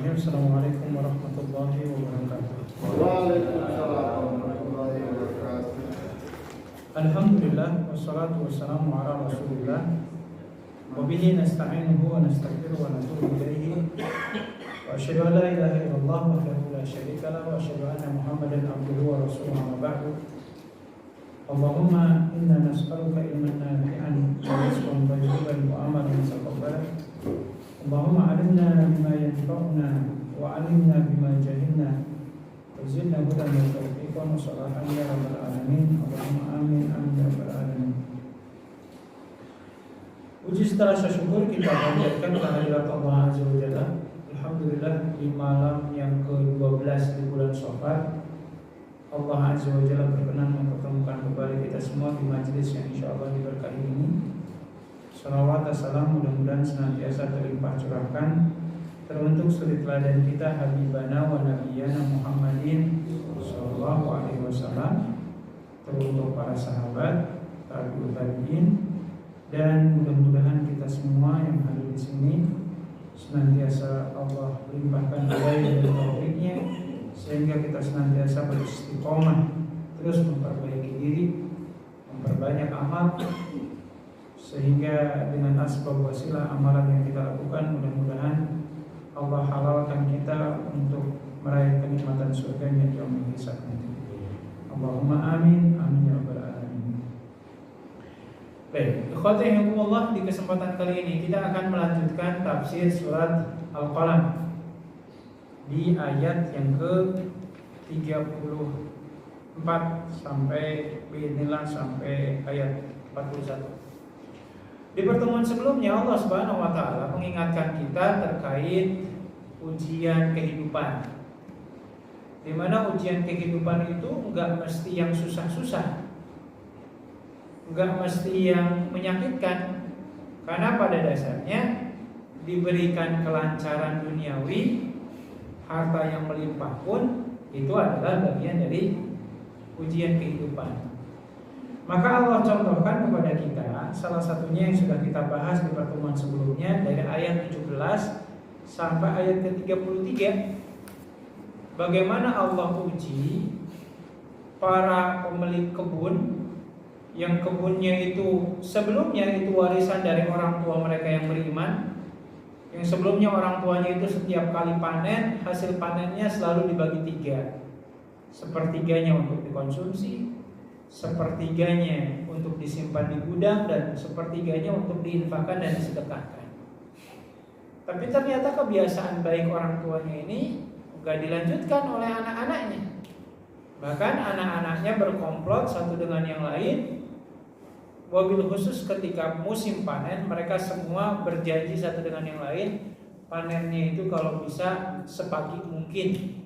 Bismillahirrahmanirrahim. Assalamualaikum warahmatullahi wabarakatuh. Waalaikumsalam warahmatullahi wabarakatuh. Alhamdulillah wassalatu wassalamu ala Rasulillah wa bihi nasta'inuhu wa nastaghfiruhu wa natubu ilaihi wa asyhadu an la ilaha illallah wahdahu la syarika lahu wa asyhadu anna Muhammadan abduhu wa rasuluhu amma ba'du. Allahumma inna nas'aluka ilman nafi'an wa rizqan thayyiban wa amalan mutaqabbalan. Allahumma 'allimna bima yanfa'una wa 'allimna bima jahilna wa zidna hudan wa tawfiqan wa salahan ya rabbal alamin. Allahumma amin amin ya rabbal alamin. Puji serta rasa syukur kita panjatkan kehadirat Allah Azza wa Jalla. Alhamdulillah di malam yang ke-12 di bulan Syawal, Allah Azza wa Jalla berkenan mempertemukan kembali kita semua di majelis yang insyaallah diberkahi ini. Salawat dan salam mudah-mudahan senantiasa terlimpah curahkan terbentuk suri teladan kita Habibana wa Nabiyana Muhammadin sallallahu alaihi wasallam, teruntuk para sahabat, tabi'ut tabi'in, dan mudah-mudahan kita semua yang hadir di sini senantiasa Allah limpahkan hidayah dan taufiknya sehingga kita senantiasa beristiqomah terus memperbaiki diri, memperbanyak amal, sehingga dengan asbab wasilah amalan yang kita lakukan mudah-mudahan Allah halalkan kita untuk meraih kenikmatan surganya di yaumil hisab nanti. Allahumma amin amin ya rabbal alamin. Baik, ikhwati rahimakumullah, di kesempatan kali ini kita akan melanjutkan tafsir surat Al-Qalam di ayat yang ke-34 sampai biidznillah sampai ayat 41. Di pertemuan sebelumnya Allah Subhanahu wa taala mengingatkan kita terkait ujian kehidupan. Di mana ujian kehidupan itu enggak mesti yang susah-susah, enggak mesti yang menyakitkan. Karena pada dasarnya diberikan kelancaran duniawi, harta yang melimpah pun itu adalah bagian dari ujian kehidupan. Maka Allah contohkan kepada kita salah satunya yang sudah kita bahas di pertemuan sebelumnya dari ayat 17 sampai ayat ke-33. Bagaimana Allah uji para pemilik kebun yang kebunnya itu sebelumnya itu warisan dari orang tua mereka yang beriman. Yang sebelumnya orang tuanya itu setiap kali panen, hasil panennya selalu dibagi 3. Sepertiganya untuk dikonsumsi, sepertiganya untuk disimpan di gudang, dan sepertiganya untuk diinfakkan dan disedekahkan. Tapi ternyata kebiasaan baik orang tuanya ini gak dilanjutkan oleh anak-anaknya. Bahkan anak-anaknya berkomplot satu dengan yang lain. Wabil khusus ketika musim panen, mereka semua berjanji satu dengan yang lain, panennya itu kalau bisa sepagi mungkin.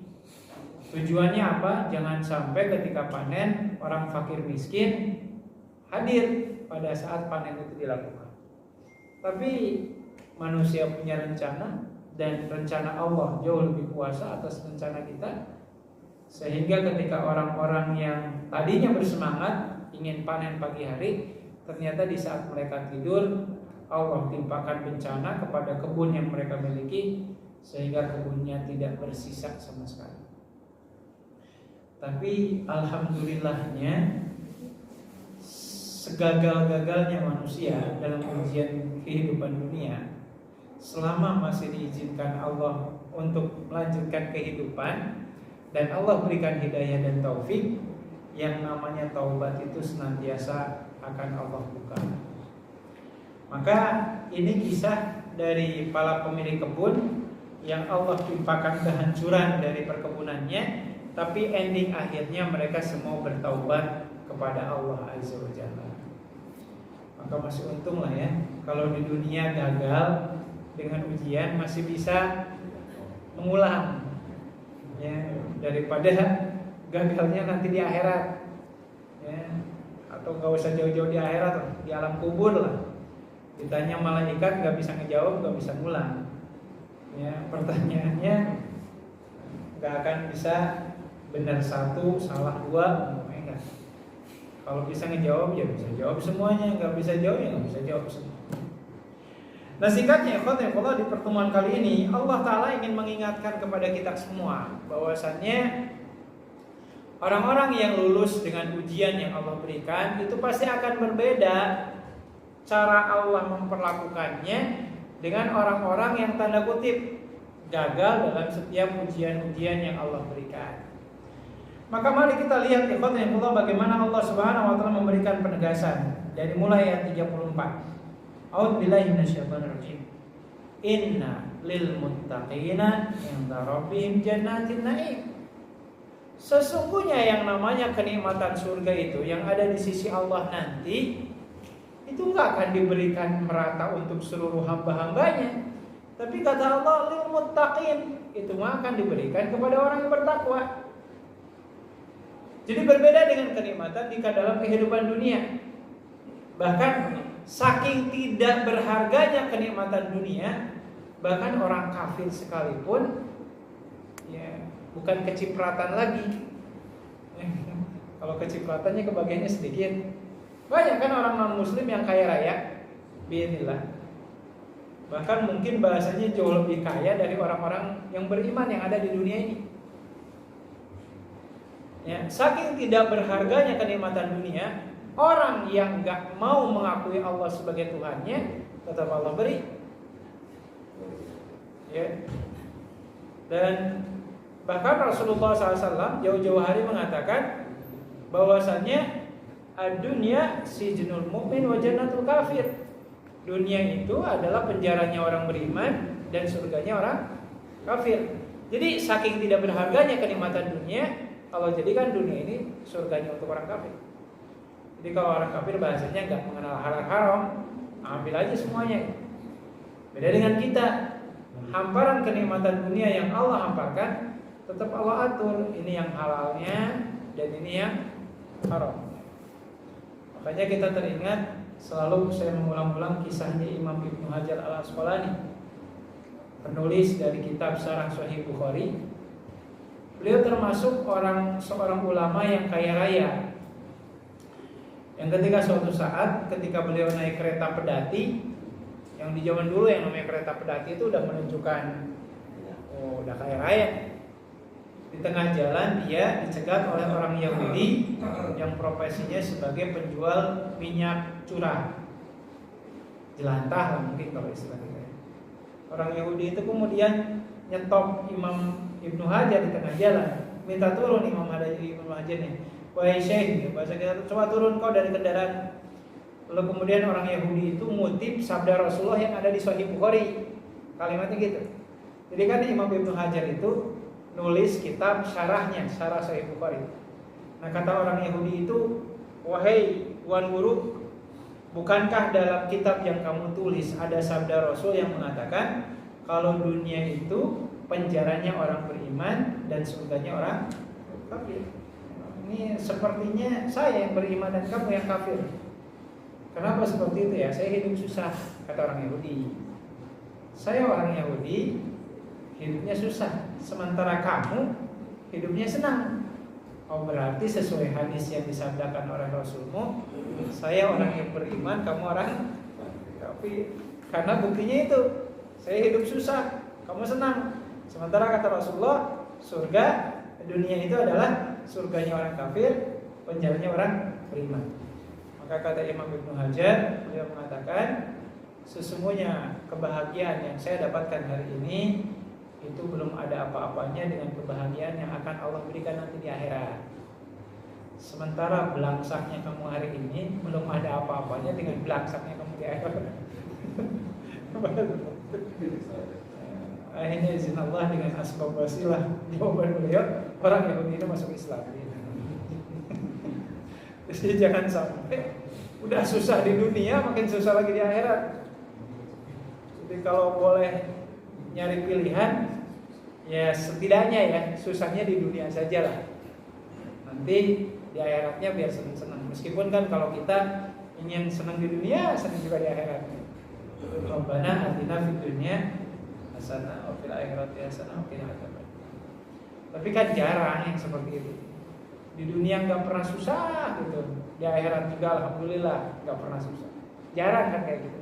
Tujuannya apa? Jangan sampai ketika panen orang fakir miskin hadir pada saat panen itu dilakukan. Tapi manusia punya rencana, dan rencana Allah jauh lebih kuasa atas rencana kita. Sehingga ketika orang-orang yang tadinya bersemangat ingin panen pagi hari, ternyata di saat mereka tidur Allah timpakan bencana kepada kebun yang mereka miliki, sehingga kebunnya tidak bersisa sama sekali. Tapi alhamdulillahnya, segagal-gagalnya manusia dalam ujian kehidupan dunia, selama masih diizinkan Allah untuk melanjutkan kehidupan dan Allah berikan hidayah dan taufik, yang namanya taubat itu senantiasa akan Allah buka. Maka ini kisah dari para pemilik kebun yang Allah timpakan kehancuran dari perkebunannya, tapi ending akhirnya mereka semua bertaubat kepada Allah Azza wa Jalla. Maka masih untung lah ya, kalau di dunia gagal dengan ujian masih bisa mengulang ya, daripada gagalnya nanti di akhirat ya. Atau gak usah jauh-jauh di akhirat, di alam kubur lah, ditanya malaikat gak bisa ngejawab, gak bisa ngulang ya, pertanyaannya gak akan bisa benar 1, salah 2, enggak. Kalau bisa ngejawab ya bisa jawab semuanya, nggak bisa jawab ya nggak bisa jawab semua. Nah singkatnya ikhwatullah, di pertemuan kali ini Allah Ta'ala ingin mengingatkan kepada kita semua bahwasannya orang-orang yang lulus dengan ujian yang Allah berikan itu pasti akan berbeda cara Allah memperlakukannya dengan orang-orang yang tanda kutip gagal dalam setiap ujian-ujian yang Allah berikan. Maka mari kita lihat ikhwatullah bagaimana Allah Subhanahu wa taala memberikan penegasan dari mulai ayat 34. A'udzubillahi minasyaitonirrajim. Inna lil muttaqina 'inda rabbihim jannatin na'im. Sesungguhnya yang namanya kenikmatan surga itu yang ada di sisi Allah nanti itu enggak akan diberikan merata untuk seluruh hamba-hambanya. Tapi kata Allah lil muttaqin, itu mah akan diberikan kepada orang yang bertakwa. Jadi berbeda dengan kenikmatan di dalam kehidupan dunia. Bahkan saking tidak berharganya kenikmatan dunia, bahkan orang kafir sekalipun ya bukan kecipratan lagi. Kalau kecipratannya kebagiannya sedikit. Banyak kan orang non muslim yang kaya raya, biinillah. Bahkan mungkin bahasanya jauh lebih kaya dari orang-orang yang beriman yang ada di dunia ini. Ya, saking tidak berharganya kenikmatan dunia, orang yang nggak mau mengakui Allah sebagai Tuhannya, tetap Allah beri. Ya. Dan bahkan Rasulullah SAW jauh-jauh hari mengatakan bahwasannya ad-dunya sijnul mu'min wa jannatul kafir. Dunia itu adalah penjaranya orang beriman dan surganya orang kafir. Jadi saking tidak berharganya kenikmatan dunia, kalau jadikan dunia ini surganya untuk orang kafir. Jadi kalau orang kafir bahasanya nggak mengenal halal haram, ambil aja semuanya. Beda dengan kita, hamparan kenikmatan dunia yang Allah hamparkan tetap Allah atur. Ini yang halalnya dan ini yang haram. Makanya kita teringat, selalu saya mengulang-ulang kisahnya Imam Ibnu Hajar Al-Asqalani, penulis dari kitab Syarah Sahih Bukhari. Beliau termasuk seorang ulama yang kaya raya, yang ketika suatu saat ketika beliau naik kereta pedati, yang di zaman dulu yang namanya kereta pedati itu udah menunjukkan udah kaya raya. Di tengah jalan dia dicegat oleh orang Yahudi yang profesinya sebagai penjual minyak curah, jelantah lah mungkin kalau istilahnya. Orang Yahudi itu kemudian nyetop Imam Ibnu Hajar di tengah jalan, minta turun Imam Hajar nih, wahai Syekh, bahasa kita coba turun kau dari kendaraan. Lalu kemudian orang Yahudi itu ngutip sabda Rasulullah yang ada di Sahih Bukhari, kalimatnya gitu. Jadi kan Imam Ibnu Hajar itu nulis kitab syarahnya, syarah Sahih Bukhari. Nah kata orang Yahudi itu, wahai Tuan Guru, bukankah dalam kitab yang kamu tulis ada sabda Rasul yang mengatakan kalau dunia itu penjaranya orang beriman dan surganya orang kafir? Ini sepertinya saya yang beriman dan kamu yang kafir. Kenapa seperti itu ya? Saya hidup susah, kata orang Yahudi. Saya orang Yahudi, hidupnya susah, sementara kamu hidupnya senang. Oh berarti sesuai hadis yang disabdakan oleh Rasulmu, saya orang yang beriman, kamu orang kafir. Karena buktinya itu, saya hidup susah, kamu senang. Sementara kata Rasulullah, surga dunia itu adalah surganya orang kafir, penjaranya orang beriman. Maka kata Imam Ibnu Hajar, beliau mengatakan, sesungguhnya kebahagiaan yang saya dapatkan hari ini itu belum ada apa-apanya dengan kebahagiaan yang akan Allah berikan nanti di akhirat. Sementara belangsaknya kamu hari ini belum ada apa-apanya dengan belangsaknya kamu di akhirat. Akhirnya izin Allah dengan asbab wasilah, jawaban beliau, orang Yahudi itu masuk Islam. Jadi jangan sampai udah susah di dunia makin susah lagi di akhirat. Jadi kalau boleh nyari pilihan, ya setidaknya ya susahnya di dunia saja lah. Nanti di akhiratnya biar senang-senang. Meskipun kan kalau kita ingin senang di dunia, senang juga di akhirat. Rabbana atina fid dunya hasanah wa fil akhirati hasanah wa qina adzabannar. Tapi kan jarang yang seperti itu. Di dunia nggak pernah susah gitu. Di akhirat juga alhamdulillah nggak pernah susah. Jarang kan kayak gitu.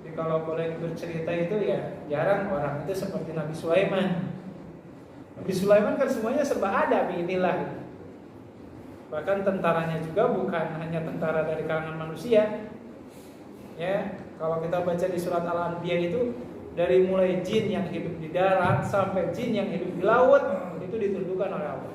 Jadi kalau boleh bercerita itu ya jarang orang itu seperti Nabi Sulaiman. Nabi Sulaiman kan semuanya serba ada biidznillah. Bahkan tentaranya juga bukan hanya tentara dari kalangan manusia. Ya, kalau kita baca di surat Al-Anbiya itu dari mulai jin yang hidup di darat sampai jin yang hidup di laut itu ditundukkan oleh Allah.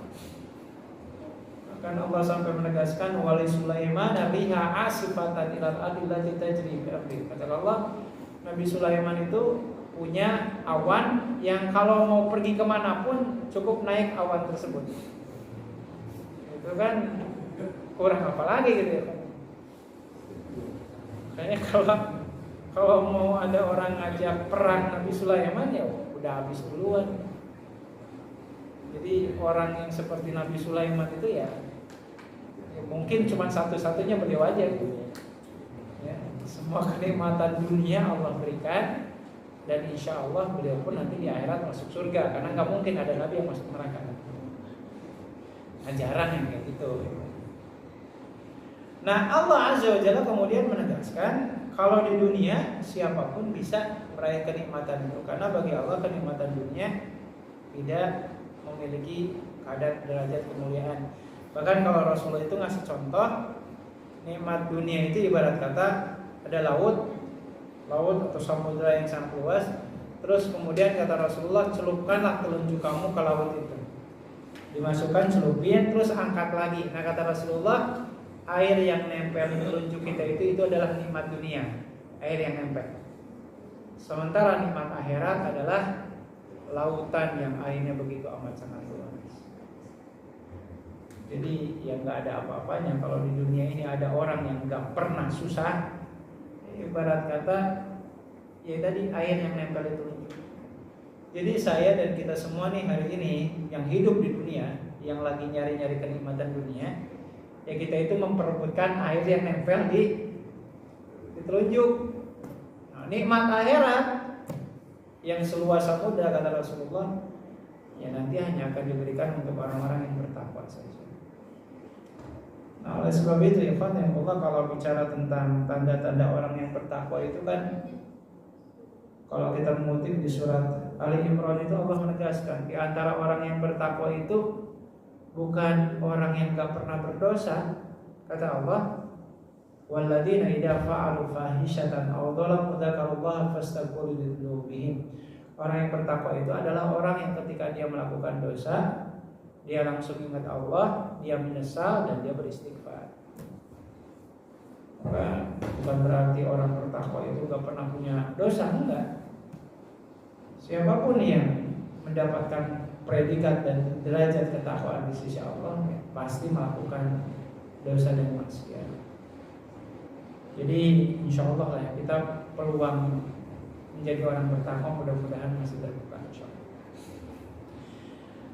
Bahkan Allah sampai menegaskan wali Sulaiman riha asifatan ilal adillati tajri bi amri. Kata Allah, Nabi Sulaiman itu punya awan yang kalau mau pergi kemanapun cukup naik awan tersebut. Itu kan kurang apa lagi gitu ya. Kayaknya kalau mau ada orang ngajak perang Nabi Sulaiman ya udah habis duluan. Jadi orang yang seperti Nabi Sulaiman itu ya mungkin cuma satu-satunya beliau aja gitu. Ya, semua kenikmatan dunia Allah berikan dan insya Allah beliau pun nanti di akhirat masuk surga karena nggak mungkin ada nabi yang masuk neraka. Nah, jarang yang kayak gitu. Nah, Allah Azza wa Jalla kemudian menegaskan kalau di dunia siapapun bisa meraih kenikmatan itu karena bagi Allah kenikmatan dunia tidak memiliki kadar derajat kemuliaan. Bahkan kalau Rasulullah itu ngasih contoh nikmat dunia itu ibarat kata ada laut atau samudra yang sangat luas. Terus kemudian kata Rasulullah celupkanlah telunjuk kamu ke laut itu. Dimasukkan celupin terus angkat lagi. Nah kata Rasulullah air yang nempel di telunjuk kita itu adalah nikmat dunia. Air yang nempel. Sementara nikmat akhirat adalah lautan yang airnya begitu amat sangat luas. Jadi ya nggak ada apa-apanya kalau di dunia ini ada orang yang nggak pernah susah. Ibarat kata ya tadi air yang nempel itu. Jadi saya dan kita semua nih hari ini yang hidup di dunia, yang lagi nyari-nyari kenikmatan dunia, ya kita itu memperebutkan air yang nempel di telunjuk. Nah, nikmat akhirat yang seluas samudra kata Rasulullah, ya nanti hanya akan diberikan untuk orang-orang yang bertakwa saja. Nah, oleh sebab itu ya yang Allah kalau bicara tentang tanda-tanda orang yang bertakwa itu kan kalau kita mengutip di surat Ali Imran itu Allah menegaskan di antara orang yang bertakwa itu bukan orang yang gak pernah berdosa. Kata Allah, walladzina idza fa'alu fahishatan aw dzalamu dzakarullaha fastaghfiru lidzunubihim. Orang yang bertakwa itu adalah orang yang ketika dia melakukan dosa dia langsung ingat Allah, dia menyesal dan dia beristighfar. Bukan berarti orang bertakwa itu gak pernah punya dosa, enggak. Siapapun yang mendapatkan predikat dan derajat ketakwaan di sisi Allah ya, pasti melakukan dosa dan maksiat. Jadi insya Allah lah ya, kita peluang menjadi orang bertakwa mudah-mudahan masih terbuka insya Allah.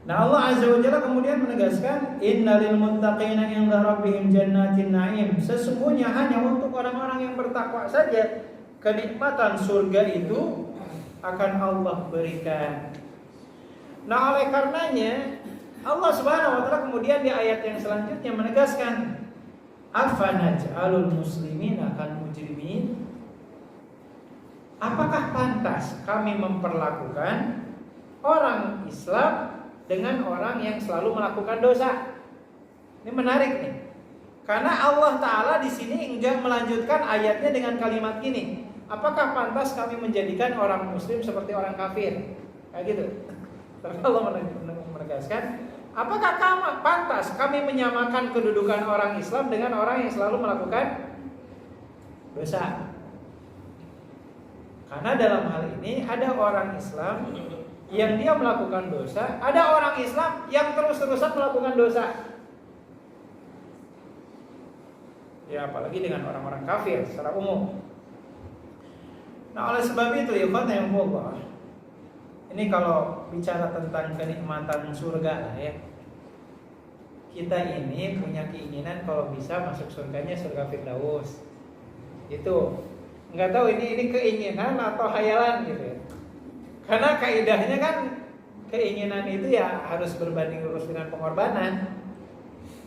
Nah Allah Azza wa Jalla kemudian menegaskan innalil muttaqina 'inda rabbihim jannatin na'im. Sesungguhnya hanya untuk orang-orang yang bertakwa saja kenikmatan surga itu akan Allah berikan. Nah oleh karenanya Allah Subhanahu wa taala kemudian di ayat yang selanjutnya menegaskan afanaj'alul muslimina kal mujrimin. Apakah pantas kami memperlakukan orang Islam dengan orang yang selalu melakukan dosa? Ini menarik nih. Karena Allah Ta'ala di sini enggak melanjutkan ayatnya dengan kalimat gini. Apakah pantas kami menjadikan orang muslim seperti orang kafir? Kayak gitu. Terus Allah menegaskan, apakah pantas kami menyamakan kedudukan orang Islam dengan orang yang selalu melakukan dosa? Karena dalam hal ini ada orang Islam yang dia melakukan dosa, ada orang Islam yang terus-terusan melakukan dosa. Ya apalagi dengan orang-orang kafir secara umum. Nah oleh sebab itu ya Allah, ini kalau bicara tentang kenikmatan surga lah ya, kita ini punya keinginan kalau bisa masuk surganya surga Firdaus. Itu nggak tahu ini keinginan atau hayalan gitu ya. Karena kaidahnya kan keinginan itu ya harus berbanding lurus dengan pengorbanan.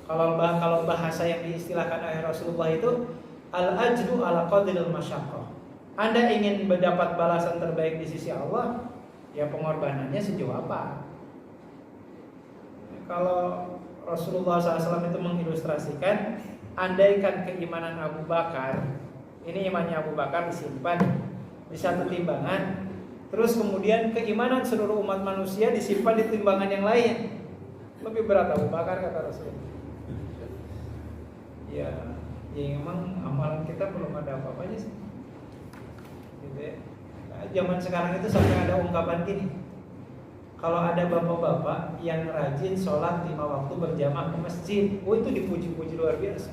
Kalau bahasa yang diistilahkan oleh Rasulullah itu al-ajru ala qadril masyaqqah. Anda ingin mendapat balasan terbaik di sisi Allah, ya pengorbanannya sejauh apa? Kalau Rasulullah SAW itu mengilustrasikan, andaikan keimanan Abu Bakar, ini imannya Abu Bakar disimpan di satu timbangan, terus kemudian keimanan seluruh umat manusia disimpan di timbangan yang lain, lebih berat Abu Bakar, kata Rasulullah. Ya memang amalan kita belum ada apa-apanya sih. Gitu ya. Nah, zaman sekarang itu sampai ada ungkapan gini, kalau ada bapak-bapak yang rajin sholat 5 waktu berjamaah ke masjid, itu dipuji-puji luar biasa.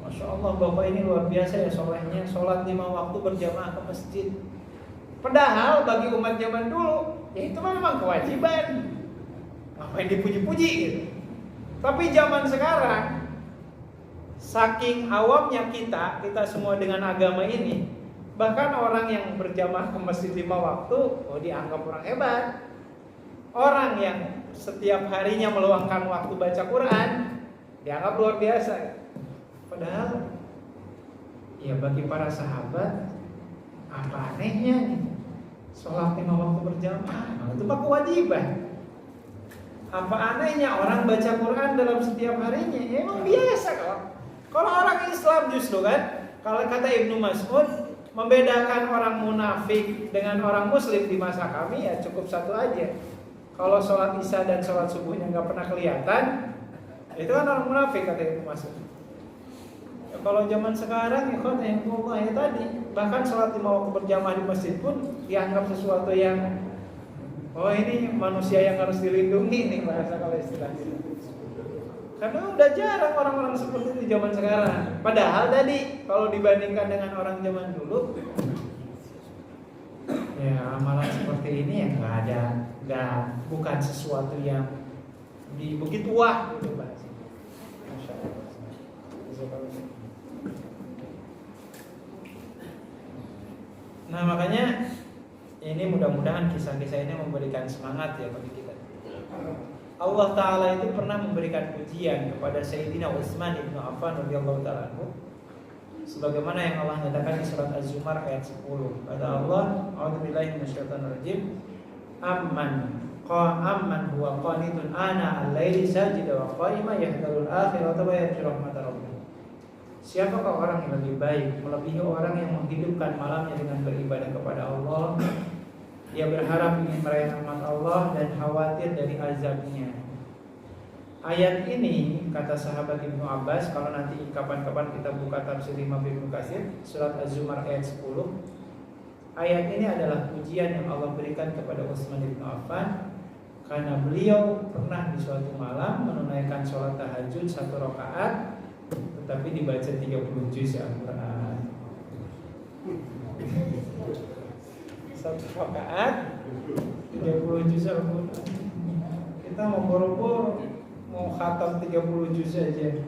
Masya Allah, bapak ini luar biasa ya solehnya, sholat 5 waktu berjamaah ke masjid. Padahal bagi umat zaman dulu, ya itu memang kewajiban. Ngapain dipuji-puji gitu. Tapi zaman sekarang, saking awamnya kita semua dengan agama ini, bahkan orang yang berjamaah ke masjid 5 waktu, dianggap orang hebat. Orang yang setiap harinya meluangkan waktu baca Quran, dianggap luar biasa. Padahal, ya bagi para sahabat, apa anehnya nih? Sholat 5 waktu berjamaah, itu mah kewajiban. Apa anehnya orang baca Quran dalam setiap harinya? Ya emang biasa kok. Kalau orang Islam justru kan, kalau kata Ibnu Mas'ud, membedakan orang munafik dengan orang muslim di masa kami ya cukup satu aja. Kalau sholat isya dan sholat subuhnya nggak pernah kelihatan, itu kan orang munafik, kata Ibnu Mas'ud. Ya, kalau zaman sekarang ya tadi, bahkan sholat 5 waktu berjamaah di masjid pun dianggap sesuatu yang, ini manusia yang harus dilindungi nih, bahasa kalau istilah kita. Karena udah jarang orang-orang seperti itu zaman sekarang. Padahal tadi kalau dibandingkan dengan orang zaman dulu, ya amalan seperti ini yang bukan sesuatu yang begitu wah gitu bahasa. Masya Allah. Nah makanya ini mudah-mudahan kisah-kisah ini memberikan semangat ya bagi kita. Allah Ta'ala itu pernah memberikan pujian kepada Sayyidina Utsman ibn Affan radhiyallahu ta'ala anhu, sebagaimana yang Allah nyatakan di surat Az-Zumar ayat 10. Kata Allah, a'udzubillahi minasyaitonirrajim, amman huwa qanitun ana al-laili sajida wa qaiman yahdharul akhirata wa yarju rahmatar rabbih. Siapakah orang yang lebih baik melebihi orang yang menghidupkan malamnya dengan beribadah kepada Allah? Dia berharap ingin meraih rahmat Allah dan khawatir dari azabnya. Ayat ini kata sahabat Ibnu Abbas, kalau nanti kapan-kapan kita buka tafsir Imam Ibnu Katsir surat Az-Zumar ayat 10, ayat ini adalah pujian yang Allah berikan kepada Utsman bin Affan karena beliau pernah di suatu malam menunaikan sholat tahajud 1 rakaat, tetapi dibaca 30 juz Al-Quran. 1 rakaat 30 juz Al-Quran. Kita mau boro-boro mau khatam 30 juz aja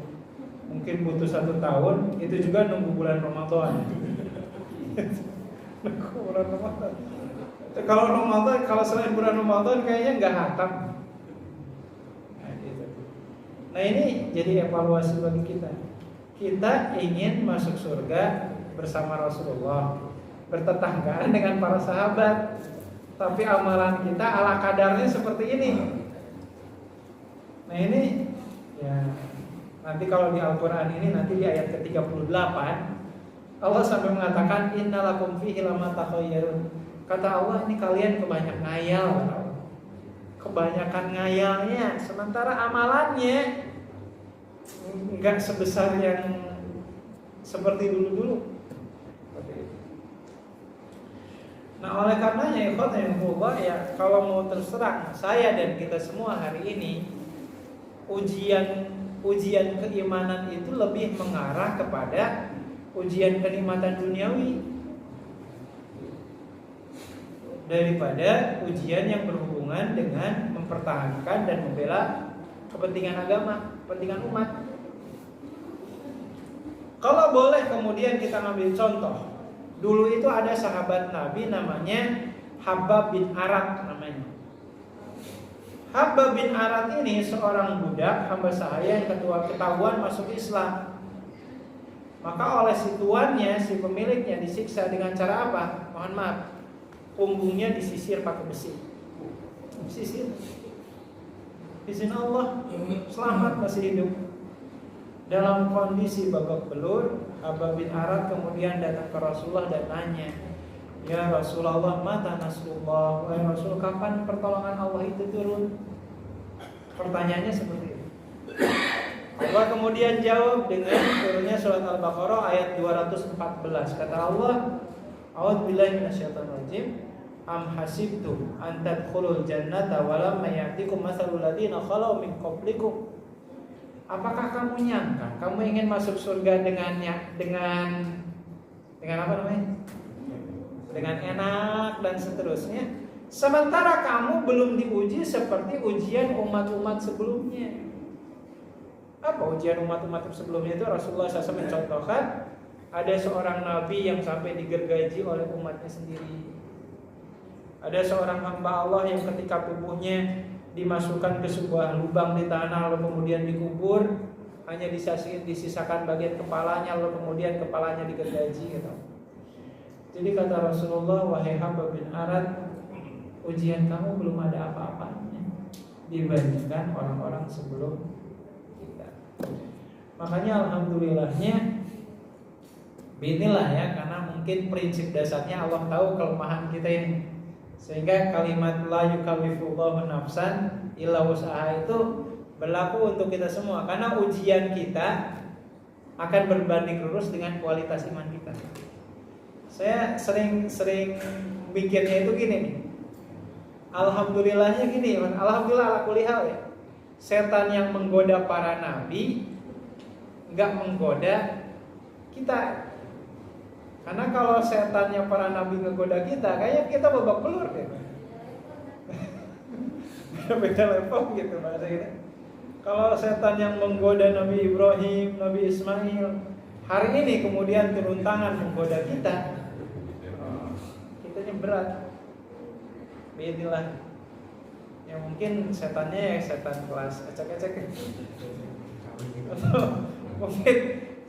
mungkin butuh 1 tahun. Itu juga nunggu bulan Ramadan. Nunggu bulan Ramadan. Kalau Ramadan, kalau selain bulan Ramadan kayaknya nggak khatam. Nah, gitu. Nah ini jadi evaluasi bagi kita. Kita ingin masuk surga bersama Rasulullah, bertetanggaan dengan para sahabat, tapi amalan kita ala kadarnya seperti ini. Nah ini ya nanti kalau di Al-Quran ini nanti di ayat ke-38 Allah sampai mengatakan innalakum fihi lama takhayyarun. Kata Allah, ini kalian kebanyakan ngayal, kebanyakan ngayalnya, sementara amalannya enggak sebesar yang seperti dulu-dulu. Nah oleh karenanya ya kalau mau terserang saya dan kita semua hari ini, ujian keimanan itu lebih mengarah kepada ujian kenikmatan duniawi daripada ujian yang berhubungan dengan mempertahankan dan membela kepentingan agama, kepentingan umat. Kalau boleh kemudian kita ngambil contoh, dulu itu ada sahabat Nabi namanya Habbab bin Arat namanya. Habbab bin Arat ini seorang budak hamba sahaya yang ketahuan masuk Islam. Maka oleh si tuannya, si pemiliknya disiksa dengan cara apa? Mohon maaf, punggungnya disisir pakai besi. Sisir. Izin Allah, selamat masih hidup. Dalam kondisi babak belur, Habab bin Arad kemudian datang ke Rasulullah dan nanya, ya Rasulullah, mata nasrullah, wahai Rasul, kapan pertolongan Allah itu turun? Pertanyaannya seperti itu. Allah kemudian jawab dengan turunnya surat Al-Baqarah ayat 214. Kata Allah, a'udzubillahi minasyaitonir rajim. Am hasibtum an tadkhulul jannata wa lam ya'tikum mathalul ladzina khalau min qablikum. Apakah kamu nyangka kamu ingin masuk surga dengan apa namanya? Dengan enak dan seterusnya, sementara kamu belum diuji seperti ujian umat-umat sebelumnya. Apa ujian umat-umat sebelumnya itu? Rasulullah SAW mencontohkan ada seorang nabi yang sampai digergaji oleh umatnya sendiri. Ada seorang hamba Allah yang ketika tubuhnya dimasukkan ke sebuah lubang di tanah lalu kemudian dikubur, hanya disisakan bagian kepalanya lalu kemudian kepalanya digergaji gitu. Jadi kata Rasulullah, wahai Habab bin Arad, ujian kamu belum ada apa-apanya dibandingkan orang-orang sebelum kita. Makanya alhamdulillahnya binilah ya, karena mungkin prinsip dasarnya Allah tahu kelemahan kita ini, sehingga kalimat la yukallifullahu nafsan illa wus'aha itu berlaku untuk kita semua, karena ujian kita akan berbanding lurus dengan kualitas iman kita. Saya sering mikirnya itu gini nih. Alhamdulillahnya gini, alhamdulillah ala kulli hal ya. Setan yang menggoda para nabi enggak menggoda kita. Karena kalau setannya para nabi ngegoda kita, kayaknya kita babak belur deh. Beda level gitu bahasa kita. Kalau setan yang menggoda Nabi Ibrahim, Nabi Ismail, hari ini kemudian turun tangan menggoda kita, kitanya berat. Bedilah. Ya mungkin setannya ya setan kelas ecek-ecek. Atau mungkin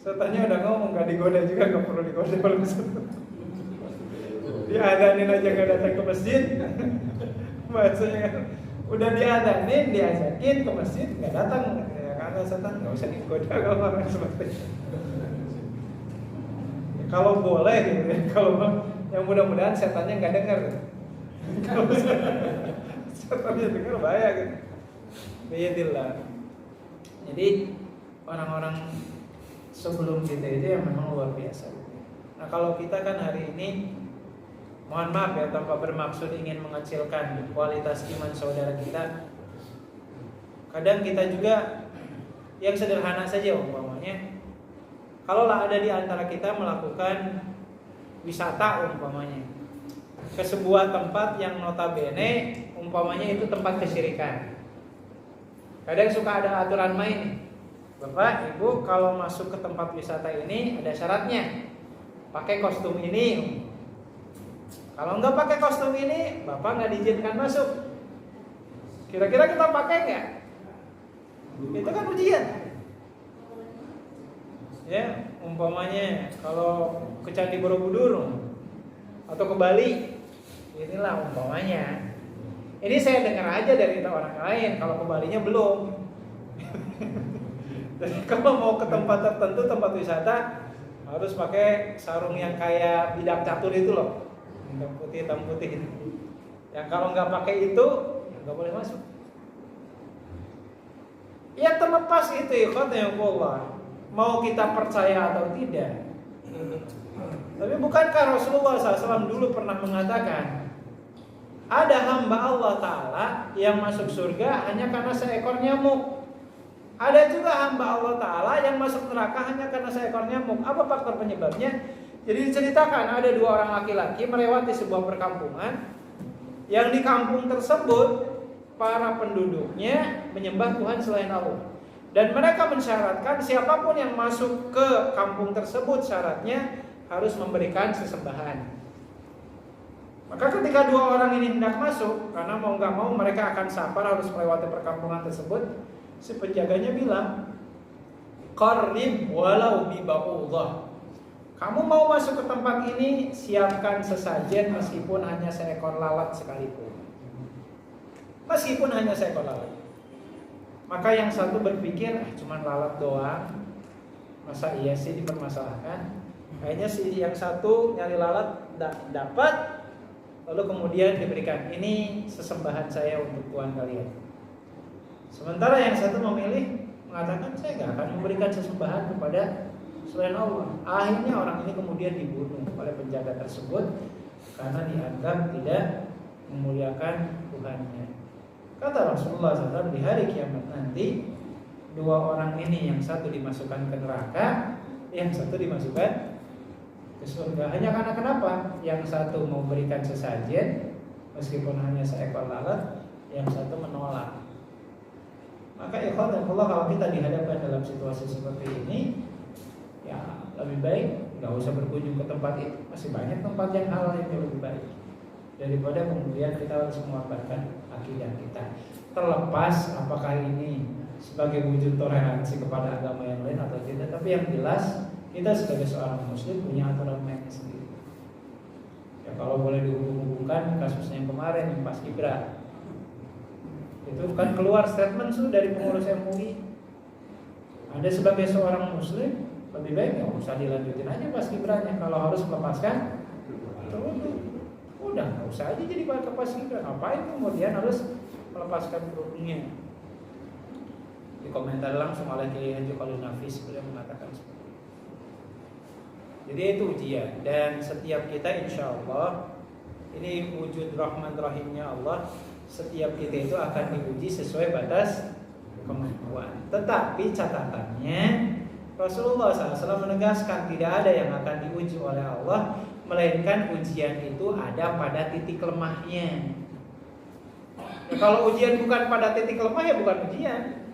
setannya udah ngomong gak digoda juga, gak perlu digoda oleh setan. Diadanin aja gak datang ke masjid. Bahasanya udah diadanin, diajakin ke masjid gak datang. Ya karena setan gak usah digoda kalau orang seperti itu. Ya, kalau boleh gitu ya. Kalau yang mudah-mudahan setannya gak dengar. Kalau setannya dengar bahaya gitu. Biyadillah. Jadi orang-orang sebelum kita itu yang memang luar biasa. Nah kalau kita kan hari ini, mohon maaf ya, tanpa bermaksud ingin mengecilkan kualitas iman saudara kita, kadang kita juga yang sederhana saja umpamanya, kalaulah ada di antara kita melakukan wisata umpamanya ke sebuah tempat yang notabene umpamanya itu tempat kesyirikan, kadang suka ada aturan main. Bapak, Ibu kalau masuk ke tempat wisata ini ada syaratnya, pakai kostum ini. Kalau nggak pakai kostum ini, Bapak nggak diizinkan masuk. Kira-kira kita pakai nggak? Itu kan ujian. Ya, umpamanya kalau ke Candi Borobudur atau ke Bali, inilah umpamanya. Ini saya dengar aja dari orang lain. Kalau ke Balinya belum. Jadi kalau mau ke tempat tertentu, tempat wisata, harus pakai sarung yang kayak bidak catur itu loh, hitam putih itu. Yang kalau nggak pakai itu, nggak boleh masuk. Ya terlepas itu ikhwatnya Allah, mau kita percaya atau tidak. Tapi bukankah Rasulullah SAW dulu pernah mengatakan, ada hamba Allah Ta'ala yang masuk surga hanya karena seekor nyamuk. Ada juga hamba Allah Ta'ala yang masuk neraka hanya karena seekor nyamuk. Apa faktor penyebabnya? Jadi diceritakan ada dua orang laki-laki melewati sebuah perkampungan, yang di kampung tersebut para penduduknya menyembah Tuhan selain Allah. Dan mereka mensyaratkan siapapun yang masuk ke kampung tersebut syaratnya harus memberikan sesembahan. Maka ketika dua orang ini hendak masuk, karena mau nggak mau mereka akan sabar harus melewati perkampungan tersebut, si penjaganya bilang, qarrib walau bi ba'udah. Kamu mau masuk ke tempat ini, siapkan sesajen meskipun hanya seekor lalat sekalipun. Meskipun hanya seekor lalat. Maka yang satu berpikir, cuman lalat doang, masa iya sih dipermasalahkan. Kayaknya si yang satu nyari lalat dapat, lalu kemudian diberikan, ini sesembahan saya untuk Tuhan kalian. Sementara yang satu memilih mengatakan, saya gak akan memberikan sesembahan kepada selain Allah. Akhirnya orang ini kemudian dibunuh oleh penjaga tersebut karena dianggap tidak memuliakan Tuhannya. Kata Rasulullah SAW, di hari kiamat nanti dua orang ini, yang satu dimasukkan ke neraka, yang satu dimasukkan ke surga. Hanya karena kenapa? Yang satu mau berikan sesajen meskipun hanya seekor lalat, yang satu menolak. Maka ikhwan dan Allah, kalau kita dihadapkan dalam situasi seperti ini, ya lebih baik nggak usah berkunjung ke tempat itu. Masih banyak tempat yang halal yang lebih baik daripada kemudian kita harus mengorbankan akidah kita. Terlepas apakah ini sebagai wujud toleransi kepada agama yang lain atau tidak, tapi yang jelas kita sebagai seorang muslim punya aturan mainnya sendiri. Ya kalau boleh dihubung-hubungkan kasusnya yang kemarin yang pas Ibra, itu kan keluar statement dari pengurus MUI. Anda sebagai seorang muslim lebih baik nggak usah dilanjutin aja pas Ibranya. Kalau harus melepaskan, udah nggak usah aja jadi pas Ibra. Ngapain kemudian harus melepaskan kerudungnya? Di komentar langsung oleh Kiai Haji Khalil Nafis beliau mengatakan seperti itu. Jadi itu ujian, dan setiap kita insya Allah ini wujud rahman rahimnya Allah. Setiap kita itu akan diuji sesuai batas kemampuan. Tetapi catatannya, Rasulullah SAW menegaskan tidak ada yang akan diuji oleh Allah, melainkan ujian itu ada pada titik lemahnya. Ya, kalau ujian bukan pada titik lemah, ya bukan ujian.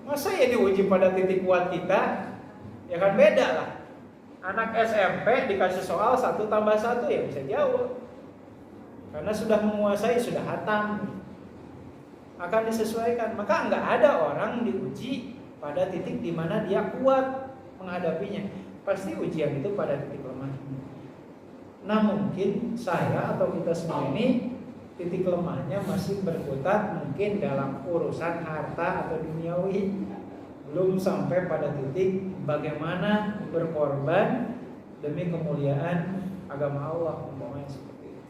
Masa ya diuji pada titik kuat kita? Ya kan beda lah. Anak SMP dikasih soal 1 tambah 1 ya bisa jawab, karena sudah menguasai, sudah hatam. Akan disesuaikan. Maka nggak ada orang diuji pada titik di mana dia kuat menghadapinya. Pasti ujian itu pada titik lemahnya. Nah mungkin saya atau kita semua ini titik lemahnya masih berkutat mungkin dalam urusan harta atau duniawi, belum sampai pada titik bagaimana berkorban demi kemuliaan agama Allah, umpamanya seperti itu.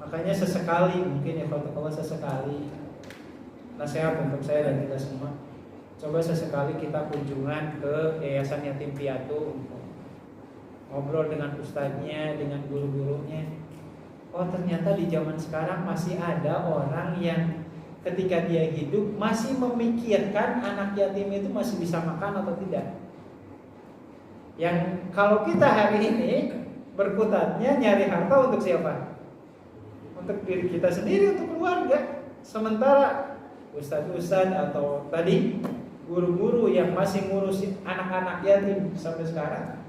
Makanya sesekali mungkin ya kalau sesekali nasihat untuk saya dan kita semua, coba sesekali kita kunjungan ke Yayasan Yatim Piatu, ngobrol dengan ustadznya, dengan guru-gurunya. Oh ternyata di zaman sekarang masih ada orang yang ketika dia hidup masih memikirkan anak yatim itu masih bisa makan atau tidak. Yang kalau kita hari ini berkutatnya nyari harta untuk siapa? Untuk diri kita sendiri, untuk keluarga. Sementara ustadz-ustadz atau tadi guru-guru yang masih ngurusin anak-anak yatim sampai sekarang,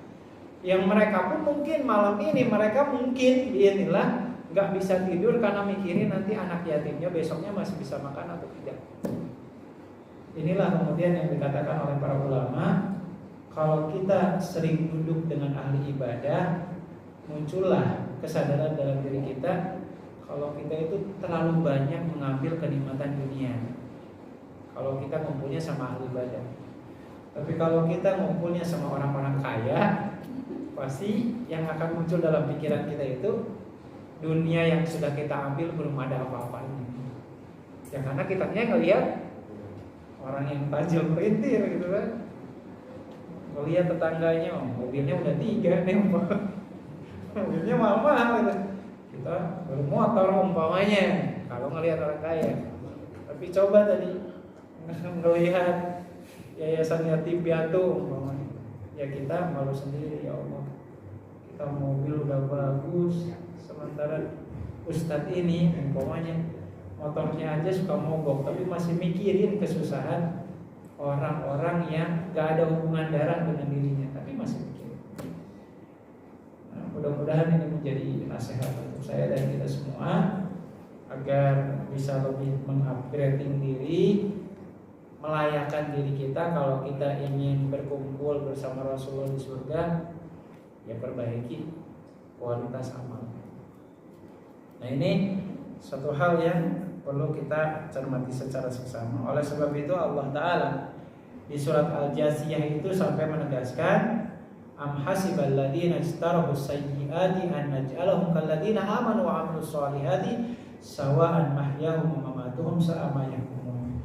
yang mereka pun mungkin malam ini mereka mungkin biinilah nggak bisa tidur karena mikirin nanti anak yatimnya besoknya masih bisa makan atau tidak. Inilah kemudian yang dikatakan oleh para ulama, kalau kita sering duduk dengan ahli ibadah, muncullah kesadaran dalam diri kita kalau kita itu terlalu banyak mengambil kenikmatan dunia. Kalau kita ngumpulnya sama ahli ibadah. Tapi kalau kita ngumpulnya sama orang-orang kaya, pasti yang akan muncul dalam pikiran kita itu dunia yang sudah kita ambil belum ada apa-apanya. Ya karena kita ngelihat orang yang tajam pelintir gitu kan. Ngelihat tetangganya, mobilnya udah 3 nih, mobilnya mahal-mahal gitu. Kita baru motor umpamanya kalau ngelihat orang kaya. Tapi coba tadi ngelihat Yayasan Yatim Piatu umpamanya, ya kita malu sendiri, ya Allah. Kita mobil udah bagus, sementara ustadz ini umpamanya motornya aja suka mogok, tapi masih mikirin kesusahan orang-orang yang gak ada hubungan darah dengan dirinya, tapi masih mikirin. Nah, mudah-mudahan ini menjadi nasihat untuk saya dan kita semua agar bisa lebih mengupgrading diri melayakkan diri kita. Kalau kita ingin berkumpul bersama Rasulullah di surga, ya perbaiki kualitas amal. Nah, ini satu hal yang perlu kita cermati secara seksama. Oleh sebab itu Allah Ta'ala di surat Al-Jasiyah itu sampai menegaskan, am hasibal ladzina ijtarahu sayyiati an naj'alahum kal ladzina amanu wa 'amilus solihati sawa'an mahyahum wa mamatuhum sa'a ma yahkumun.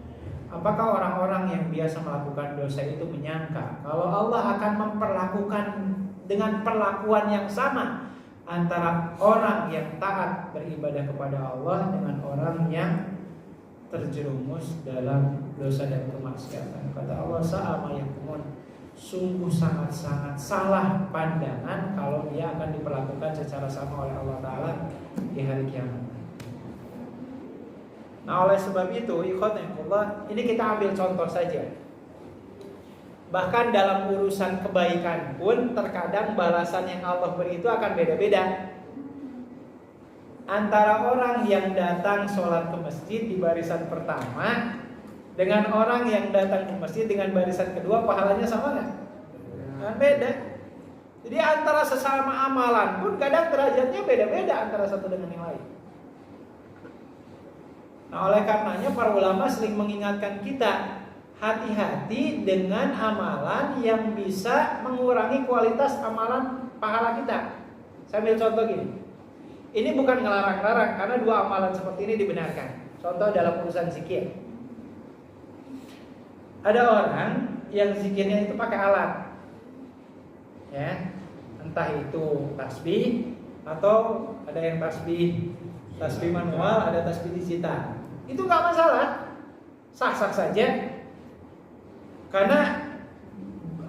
Apakah orang-orang yang biasa melakukan dosa itu menyangka kalau Allah akan memperlakukan dengan perlakuan yang sama antara orang yang taat beribadah kepada Allah dengan orang yang terjerumus dalam dosa dan kemaksiatan? Kata Allah, sa'a ma yahkumun, sungguh sangat-sangat salah pandangan kalau dia akan diperlakukan secara sama oleh Allah Ta'ala di hari kiamat. Nah, oleh sebab itu, ikhwanillah, ini kita ambil contoh saja. Bahkan dalam urusan kebaikan pun terkadang balasan yang Allah beri itu akan beda-beda. Antara orang yang datang sholat ke masjid di barisan pertama dengan orang yang datang ke masjid dengan barisan kedua, pahalanya sama nggak? Kan beda. Jadi antara sesama amalan pun kadang derajatnya beda-beda antara satu dengan yang lain. Nah, oleh karenanya para ulama sering mengingatkan kita, hati-hati dengan amalan yang bisa mengurangi kualitas amalan pahala kita. Saya ambil contoh gini. Ini bukan ngelarang-larang, karena dua amalan seperti ini dibenarkan. Contoh dalam urusan zikir. Ada orang yang zikirnya itu pakai alat, ya, entah itu tasbih atau ada yang tasbih manual, ada tasbih digital. Itu nggak masalah, sah-sah saja. Karena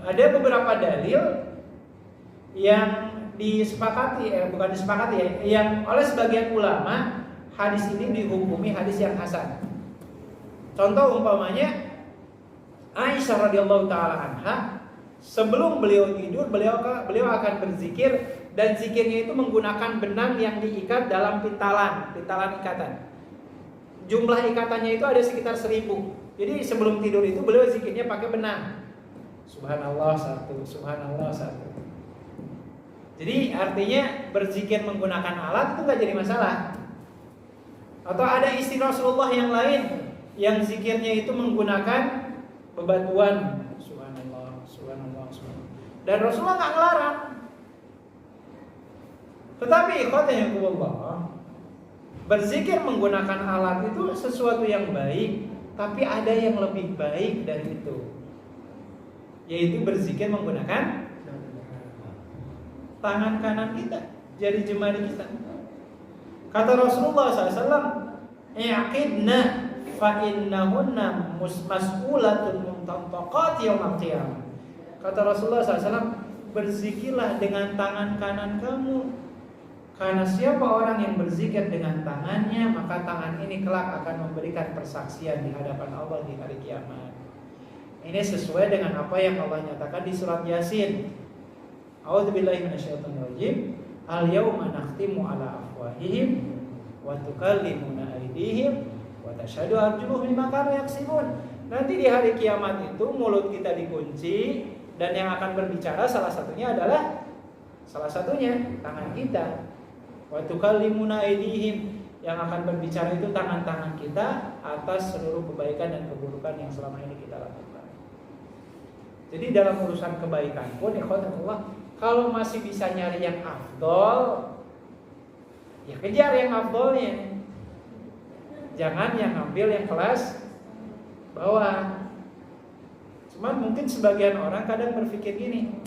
ada beberapa dalil yang disepakati, bukan disepakati ya, yang oleh sebagian ulama hadis ini dihukumi hadis yang hasan. Contoh umpamanya Aisyah radhiyallahu taala anha, sebelum beliau tidur beliau akan berzikir, dan zikirnya itu menggunakan benang yang diikat dalam pintalan ikatan. Jumlah ikatannya itu ada sekitar 1000. Jadi sebelum tidur itu beliau zikirnya pakai benang. Subhanallah 1, subhanallah 1. Jadi artinya berzikir menggunakan alat itu nggak jadi masalah. Atau ada istri Rasulullah yang lain yang zikirnya itu menggunakan bebatuan, subhanallah, subhanallah, subhanallah. Dan Rasulullah nggak ngelarang. Tetapi ikhwatillahi, berzikir menggunakan alat itu sesuatu yang baik, tapi ada yang lebih baik dari itu, yaitu berzikir menggunakan tangan kanan kita, jari jemari kita. Kata Rasulullah SAW, "I'qidna fa innahunna mas'ulatun muntaqat yaumil qiyamah." Kata Rasulullah SAW, berzikirlah dengan tangan kanan kamu, karena siapa orang yang berzikir dengan tangannya, maka tangan ini kelak akan memberikan persaksian di hadapan Allah di hari kiamat. Ini sesuai dengan apa yang Allah nyatakan di surat Yasin. A'udzubillahi minasyaitonirrajim. Al-yauma nakhtimu ala afwahihim wa tukallimuna aydihim wa tashhadu arjuluhum bima kanu yaksibun. Nanti di hari kiamat itu mulut kita dikunci, dan yang akan berbicara salah satunya tangan kita. Wa tukallimuna aydihim, yang akan berbicara itu tangan-tangan kita atas seluruh kebaikan dan keburukan yang selama ini kita lakukan. Jadi dalam urusan kebaikan pun ikhwanullah, kalau masih bisa nyari yang afdol, ya kejar yang afdolnya. Jangan yang ambil yang kelas bawah. Cuman mungkin sebagian orang kadang berpikir gini,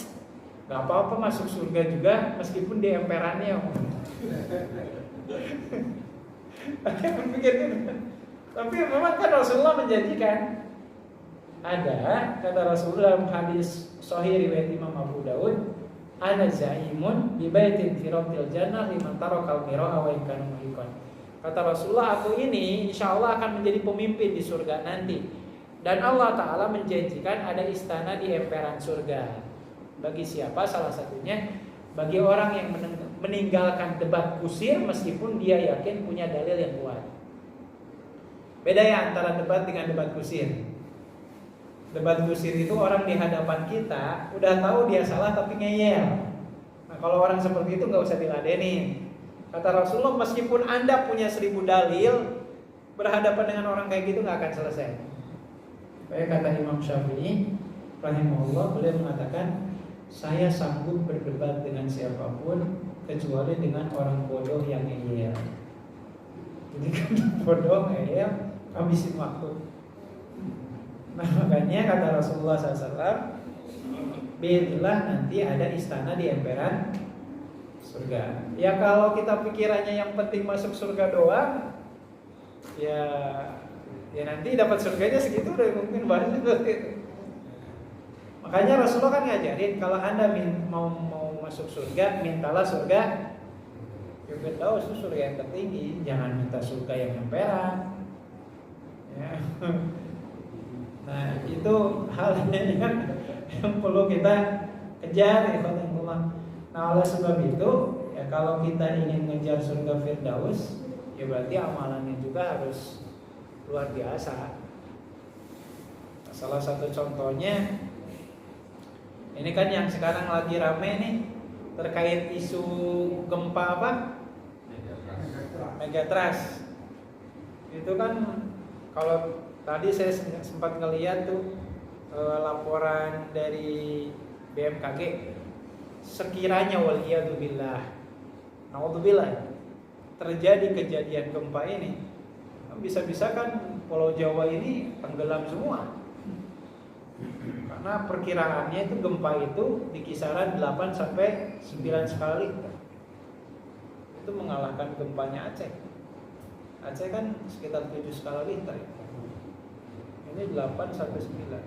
gak apa-apa masuk surga juga meskipun di emperannya. Ada yang berpikir gitu. Tapi memang kan Rasulullah menjanjikan. Ada kata Rasulullah dalam hadis sahih riwayat Imam Abu Daud, ana zaimun bi baitin fi rabbil jannah liman tarakal mira'a wa in kana muhiqan. Kata Rasulullah, aku ini insyaallah akan menjadi pemimpin di surga nanti. Dan Allah Ta'ala menjanjikan ada istana di emperan surga. Bagi siapa? Salah satunya bagi orang yang meninggalkan debat kusir meskipun dia yakin punya dalil yang kuat. Beda ya antara debat dengan debat kusir. Debat kusir itu orang di hadapan kita udah tahu dia salah tapi ngeyel. Nah kalau orang seperti itu nggak usah diladenin. Kata Rasulullah, meskipun Anda punya 1000 dalil, berhadapan dengan orang kayak gitu nggak akan selesai. Kayak kata Imam Syafi'i rahimahullah, beliau mengatakan, saya sanggup berdebat dengan siapapun kecuali dengan orang bodoh yang ngeyel. Jadi kan bodoh ngeyel, habisin waktu. Nah makanya kata Rasulullah SAW, billah nanti ada istana di emperan surga. Ya kalau kita pikirannya yang penting masuk surga doang, ya nanti dapat surganya segitu udah mungkin banyak itu. Makanya Rasulullah kan ngajarin kalau Anda mau masuk surga, mintalah surga Firdaus, itu surga yang tertinggi. Jangan minta surga yang emperan. Ya. Nah itu halnya yang perlu kita kejar ya Allah. Nah oleh sebab itu ya kalau kita ingin mengejar surga Firdaus, ya berarti amalannya juga harus luar biasa. Salah satu contohnya ini kan yang sekarang lagi rame nih terkait isu gempa apa? Megatrust. Itu kan kalau tadi saya sempat ngeliat tuh laporan dari BMKG, sekiranya waliyadzubillah, naudzubillah, terjadi kejadian gempa ini, bisa-bisa kan Pulau Jawa ini tenggelam semua. Karena perkiraannya itu gempa itu di kisaran 8 sampai 9 skala Richter. Itu mengalahkan gempanya Aceh. Aceh kan sekitar 7 skala Richter. Ini 8 sampai 9.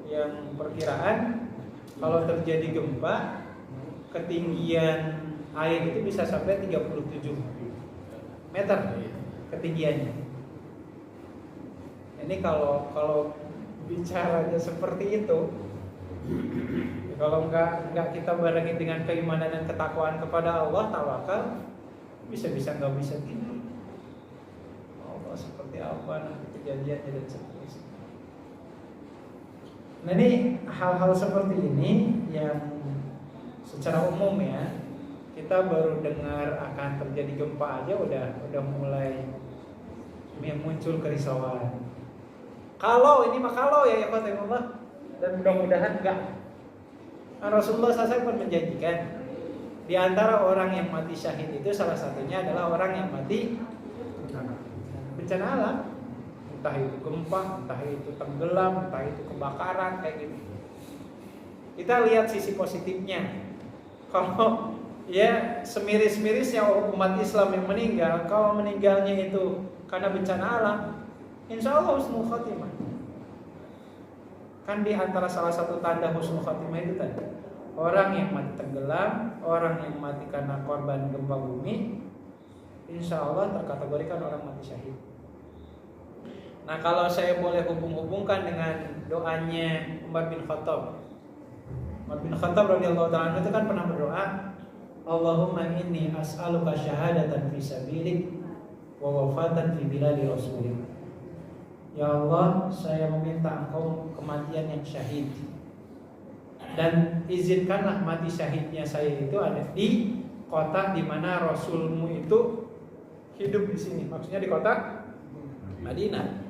Yang perkiraan kalau terjadi gempa, ketinggian air itu bisa sampai 37 meter ketinggiannya. Ini kalau bicaranya seperti itu, kalau nggak kita barengi dengan keimanan dan ketakwaan kepada Allah, tawakal, bisa-bisa nggak bisa gini. Allah seperti apa nanti kejadiannya dan seterusnya. Nah ini hal-hal seperti ini yang secara umum ya, kita baru dengar akan terjadi gempa aja udah mulai muncul kerisauan. Kalau ini mah kalau ya Allah, dan mudah-mudahan enggak. Nah, Rasulullah SAW pun menjanjikan di antara orang yang mati syahid itu salah satunya adalah orang yang mati bencana alam. Entah itu gempa, entah itu tenggelam, entah itu kebakaran kayak gitu. Kita lihat sisi positifnya. Kalau ya semiris-mirisnya umat Islam yang meninggal, kalau meninggalnya itu karena bencana alam, insya Allah husnul khatimah. Kan di antara salah satu tanda husnul khatimah itu tadi, orang yang mati tenggelam, orang yang mati karena korban gempa bumi, insya Allah terkategorikan orang mati syahid. Nah kalau saya boleh hubung-hubungkan dengan doanya Umar bin Khattab. Umar bin Khattab radhiyallahu ta'ala itu kan pernah berdoa, Allahumma inni as'aluka syahadatan fi sabilik wa wafatan fi biladi rasulik. Ya Allah, saya meminta Engkau kematian yang syahid, dan izinkanlah mati syahidnya saya itu ada di kota di mana Rasulmu itu hidup di sini. Maksudnya di kota Madinah.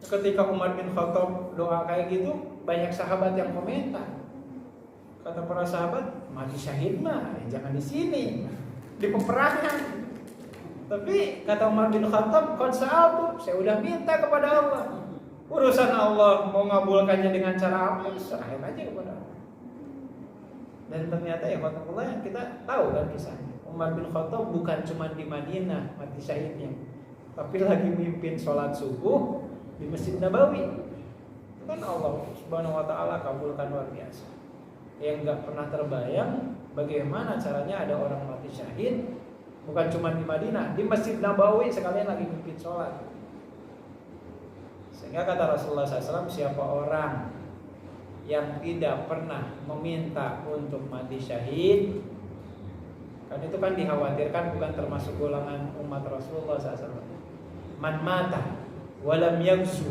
Ketika Umar bin Khattab doa kayak gitu, banyak sahabat yang komentar. Kata para sahabat, mati syahid mah jangan di sini, di peperangan. Tapi kata Umar bin Khattab, qad sa'altu, saya udah minta kepada Allah. Urusan Allah mau ngabulkannya dengan cara apa, serahin aja kepada Allah. Dan ternyata ya Allah, kita tahu kan kisahnya. Umar bin Khattab bukan cuma di Madinah mati syahidnya, tapi lagi mimpin sholat subuh di Masjid Nabawi. Itu kan Allah Subhanahu wa ta'ala kabulkan luar biasa. Yang nggak pernah terbayang bagaimana caranya ada orang mati syahid, bukan cuma di Madinah, di Masjid Nabawi sekalian lagi mimpin sholat. Sehingga kata Rasulullah SAW, siapa orang yang tidak pernah meminta untuk mati syahid, kan itu kan dikhawatirkan bukan termasuk golongan umat Rasulullah SAW. Man mata walam yaghzu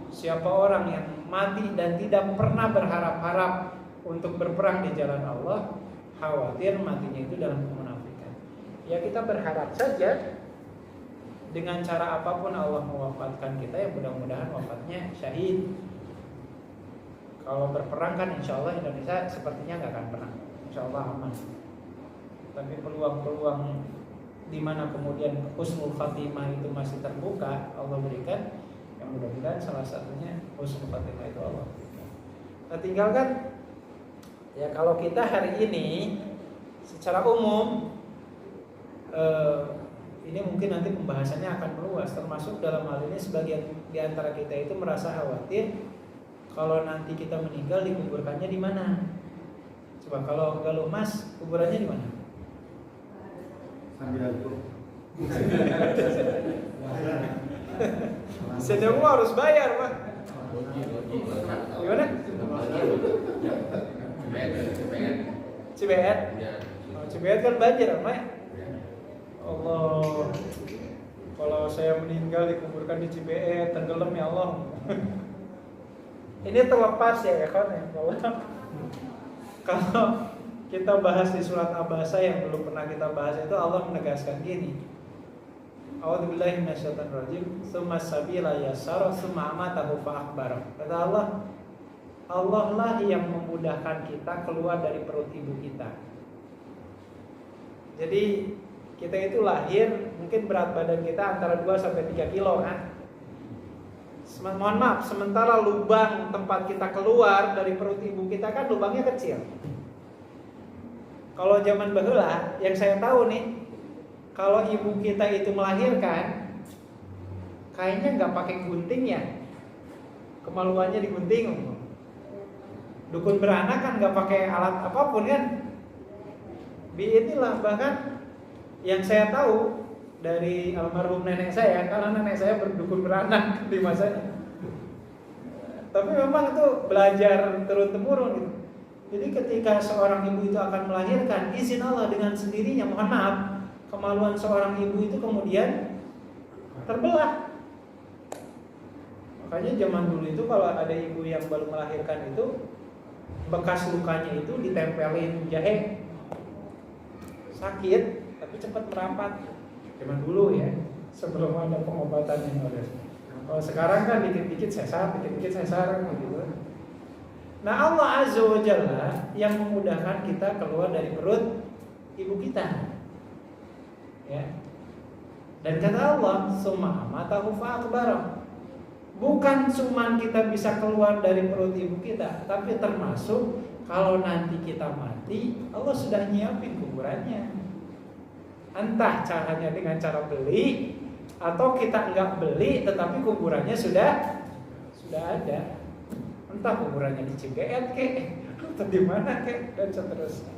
Siapa orang yang mati dan tidak pernah berharap-harap untuk berperang di jalan Allah, khawatir matinya itu dalam kemunafikan. Ya kita berharap saja dengan cara apapun Allah mewafatkan kita, ya mudah-mudahan wafatnya syahid. Kalau berperang kan insya Allah Indonesia sepertinya nggak akan perang, insya Allah aman. Tapi peluang-peluang di mana kemudian husnul khatimah itu masih terbuka, Allah berikan. Yang mudah-mudahan salah satunya husnul khatimah itu Allah. Nah tinggalkan ya kalau kita hari ini secara umum ini mungkin nanti pembahasannya akan meluas, termasuk dalam hal ini sebagian di antara kita itu merasa khawatir kalau nanti kita meninggal dikuburkannya di mana. Coba kalau Mas kuburannya di mana? Sedang harus bayar, Pak. Gimana? Cibeet. Cibeet kan banjir, Pak. Allah. Kalau saya meninggal dikuburkan di Cibeet, tenggelam ya Allah. Ini terlepas ya kan ya. Kalau kita bahas di surat Abasa yang belum pernah kita bahas itu, Allah menegaskan gini. A'udzubillahi minasyaitonir rajim. Tsumma sabila yassara tsumma amatahu fa akhbara. Kata Allah, Allah lah yang memudahkan kita keluar dari perut ibu kita. Jadi kita itu lahir, mungkin berat badan kita antara 2 sampai 3 kilo kan. Mohon maaf, sementara lubang tempat kita keluar dari perut ibu kita kan lubangnya kecil. Kalau zaman baheula, yang saya tahu nih, kalau ibu kita itu melahirkan, kayaknya nggak pakai gunting ya, kemaluannya digunting. Dukun beranak kan nggak pakai alat apapun kan. Inilah bahkan yang saya tahu dari almarhum nenek saya, karena nenek saya berdukun beranak di masanya. Tapi memang itu belajar turun-temurun gitu. Jadi ketika seorang ibu itu akan melahirkan, izin Allah dengan sendirinya, mohon maaf, kemaluan seorang ibu itu kemudian terbelah. Makanya zaman dulu itu kalau ada ibu yang baru melahirkan itu, bekas lukanya itu ditempelin jahe. Sakit, tapi cepat merapat. Zaman dulu ya, sebelum ada pengobatan yang ada. Kalau sekarang kan dikit-dikit sesar gitu. Nah Allah Azza wa Jalla yang memudahkan kita keluar dari perut ibu kita. Ya. Dan kata Allah, summa amatahu fa akhbara. Bukan cuma kita bisa keluar dari perut ibu kita, tapi termasuk kalau nanti kita mati, Allah sudah nyiapin kuburannya. Entah caranya dengan cara beli, atau kita enggak beli tetapi kuburannya sudah ada. Entah kuburannya di Cibeet kek, atau di mana kek, dan seterusnya.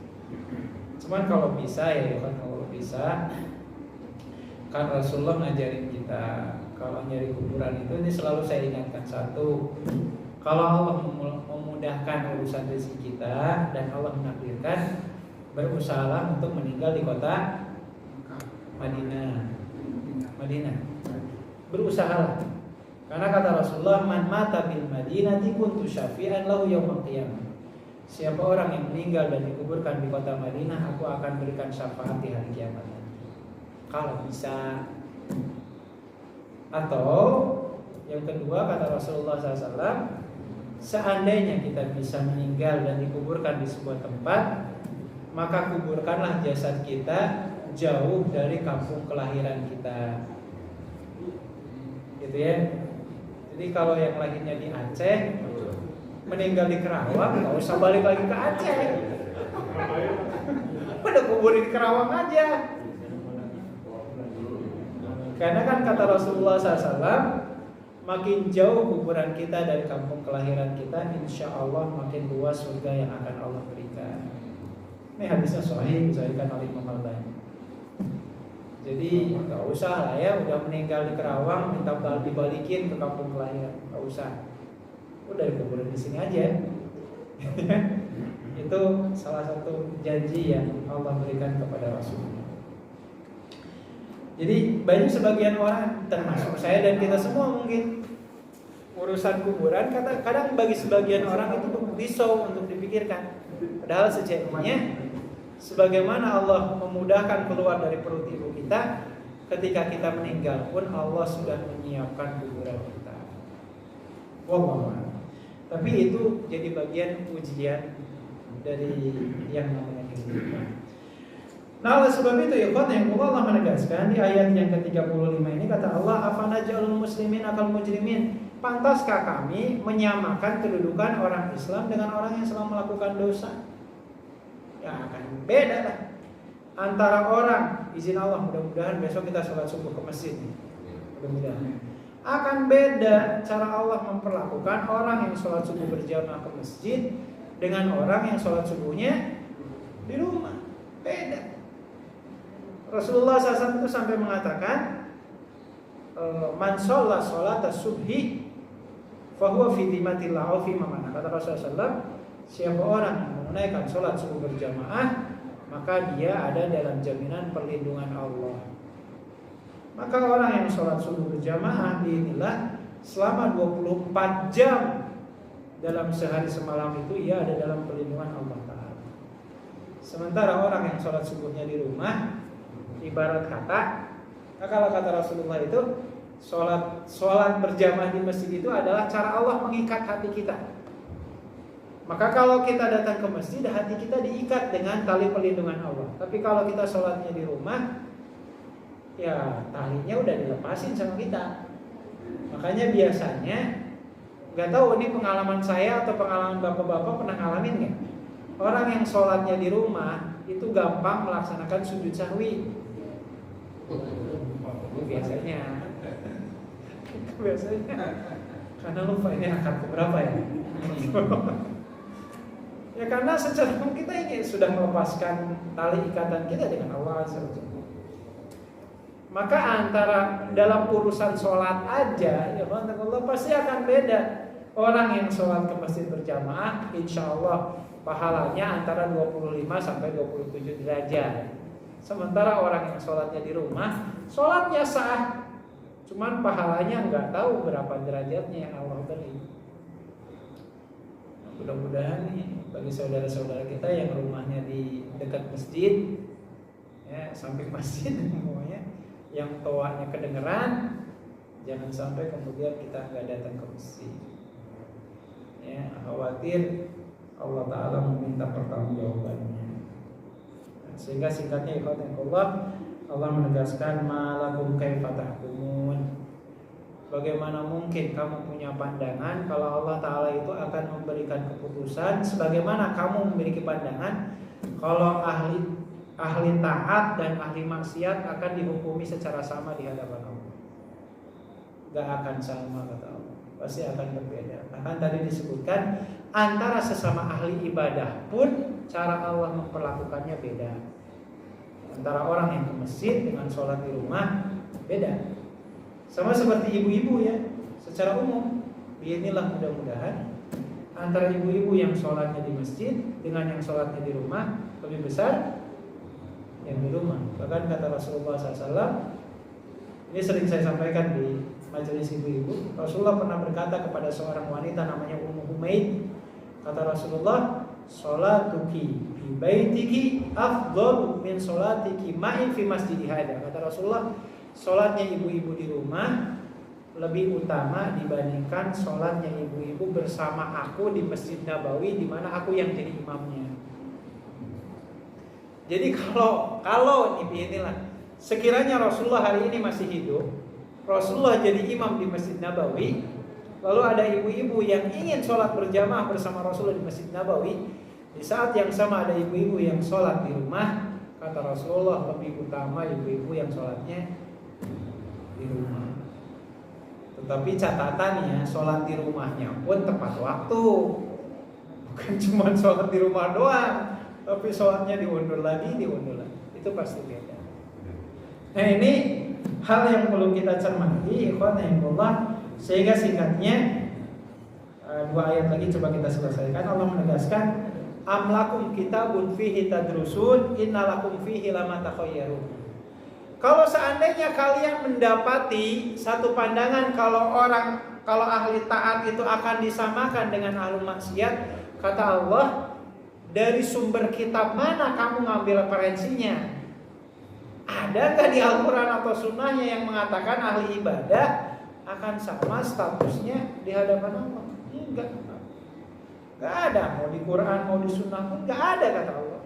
Cuman kalau bisa ya, kalau bisa, kan Rasulullah ngajarin kita kalau nyari kuburan itu, ini selalu saya ingatkan satu, kalau Allah memudahkan urusan rezeki kita dan Allah menakdirkan, berusahalah untuk meninggal di kota Madinah. Berusahalah. Karena kata Rasulullah, man mata bil Madinati kuntu syafi'an lahu yaumil qiyamah. Siapa orang yang meninggal dan dikuburkan di kota Madinah, aku akan berikan syafaat di hari kiamat nanti. Kalau bisa. Atau yang kedua kata Rasulullah SAW, seandainya kita bisa meninggal dan dikuburkan di sebuah tempat, maka kuburkanlah jasad kita jauh dari kampung kelahiran kita. Gitu ya. Jadi kalau yang lahirnya di Aceh, meninggal di Kerawang, nggak usah balik lagi ke Aceh. Pada kuburin di Kerawang aja. Karena kan kata Rasulullah SAW, makin jauh kuburan kita dari kampung kelahiran kita, insya Allah makin luas surga yang akan Allah berikan. Ini hadisnya sahih, disahihkan oleh Imam Al-Albani. Jadi nggak usah lah ya, udah meninggal di Kerawang minta dibalikin ke kampung kelahiran, nggak usah. Udah dikuburin di sini aja. Itu salah satu janji yang Allah berikan kepada Rasulullah. Jadi banyak sebagian orang, termasuk saya dan kita semua mungkin, urusan kuburan kadang bagi sebagian orang itu risau untuk dipikirkan. Padahal sejatinya sebagaimana Allah memudahkan keluar dari perut ibu kita, ketika kita meninggal pun Allah sudah menyiapkan kuburan kita. Wallahu a'lam. Tapi itu jadi bagian ujian dari yang namanya kehidupan. Nah, oleh sebab itu ya yang Allah menegaskan di ayat yang ke-35 ini, kata Allah, afanaj'alul muslimin akal mujrimin. Pantaskah kami menyamakan kedudukan orang Islam dengan orang yang sedang melakukan dosa? Ya akan beda lah antara orang, izin Allah mudah-mudahan besok kita sholat subuh ke masjid nih. Mudah-mudahan akan beda cara Allah memperlakukan orang yang sholat subuh berjamaah ke masjid dengan orang yang sholat subuhnya di rumah. Beda. Rasulullah SAW itu sampai mengatakan, man sholat sholat subhi fahuwa fi dhimatillah au fi mamana. Kata Rasulullah SAW, siapa orang yang menunaikan sholat subuh berjamaah, maka dia ada dalam jaminan perlindungan Allah. Maka orang yang sholat subuh berjamaah inilah selama 24 jam dalam sehari semalam itu ia ada dalam perlindungan Allah Ta'ala. Sementara orang yang sholat subuhnya di rumah, ibarat kata, kalau kata Rasulullah itu sholat berjamaah di masjid itu adalah cara Allah mengikat hati kita. Maka kalau kita datang ke masjid, hati kita diikat dengan tali perlindungan Allah. Tapi kalau kita sholatnya di rumah, ya talinya udah dilepasin sama kita. Makanya biasanya, nggak tahu ini pengalaman saya atau pengalaman bapak-bapak pernah ngalamin nggak? Orang yang sholatnya di rumah itu gampang melaksanakan sujud sahwi. Biasanya karena lupa ini akad berapa ya? Ya karena secara kita ini sudah melepaskan tali ikatan kita dengan Allah Azza wa Jalla. Maka antara dalam urusan sholat aja, ya Allah pasti akan beda. Orang yang sholat ke masjid berjamaah, insya Allah pahalanya antara 25 sampai 27 derajat. Sementara orang yang sholatnya di rumah, sholatnya sah, cuman pahalanya nggak tahu berapa derajatnya yang Allah beri. Mudah-mudahan nih bagi saudara-saudara kita yang rumahnya di dekat masjid, ya samping masjid semuanya, yang toanya kedengeran, jangan sampai kemudian kita nggak datang ke masjid. Ya, khawatir Allah Ta'ala meminta pertanggungjawabannya. Sehingga singkatnya Allah menegaskan malakum kaifa tahkumun. Bagaimana mungkin kamu punya pandangan kalau Allah Ta'ala itu akan memberikan keputusan sebagaimana kamu memiliki pandangan kalau ahli taat dan ahli maksiat akan dihukumi secara sama di hadapan Allah. Gak akan sama kata Allah, pasti akan berbeda. Bahkan tadi disebutkan antara sesama ahli ibadah pun cara Allah memperlakukannya beda. Antara orang yang ke masjid dengan sholat di rumah beda. Sama seperti ibu-ibu ya, secara umum. Inilah mudah-mudahan antara ibu-ibu yang sholatnya di masjid dengan yang sholatnya di rumah lebih besar yang di rumah. Bahkan kata Rasulullah SAW, ini sering saya sampaikan di majelis ibu-ibu, Rasulullah pernah berkata kepada seorang wanita namanya Ummu Humaid, kata Rasulullah, sholatuki fi baitiki afdhalu min sholatiki ma'i fi masjidi hada. Kata Rasulullah, sholatnya ibu-ibu di rumah lebih utama dibandingkan sholatnya ibu-ibu bersama aku di Masjid Nabawi di mana aku yang jadi imamnya. Jadi kalau inilah sekiranya Rasulullah hari ini masih hidup, Rasulullah jadi imam di Masjid Nabawi, lalu ada ibu-ibu yang ingin sholat berjamaah bersama Rasulullah di Masjid Nabawi, di saat yang sama ada ibu-ibu yang sholat di rumah, kata Rasulullah lebih utama ibu-ibu yang sholatnya di rumah. Tetapi catatannya sholat di rumahnya pun tepat waktu, bukan cuma sholat di rumah doang, tapi sholatnya diundur lagi. Itu pasti beda. Nah ini hal yang perlu kita cermati, ikhwanahillah. Sehingga singkatnya 2 ayat lagi coba kita selesaikan. Allah menegaskan, amlakum kitabun fihi tadrusun innalakum fihi lama takhayyarun. Kalau seandainya kalian mendapati satu pandangan kalau kalau ahli taat itu akan disamakan dengan ahli maksiat, kata Allah, dari sumber kitab mana kamu ngambil referensinya? Ada nggak di Al-Quran atau Sunnahnya yang mengatakan ahli ibadah akan sama statusnya di hadapan Allah? Enggak. Enggak ada. Mau di Quran, mau di Sunnah pun enggak ada, kata Allah.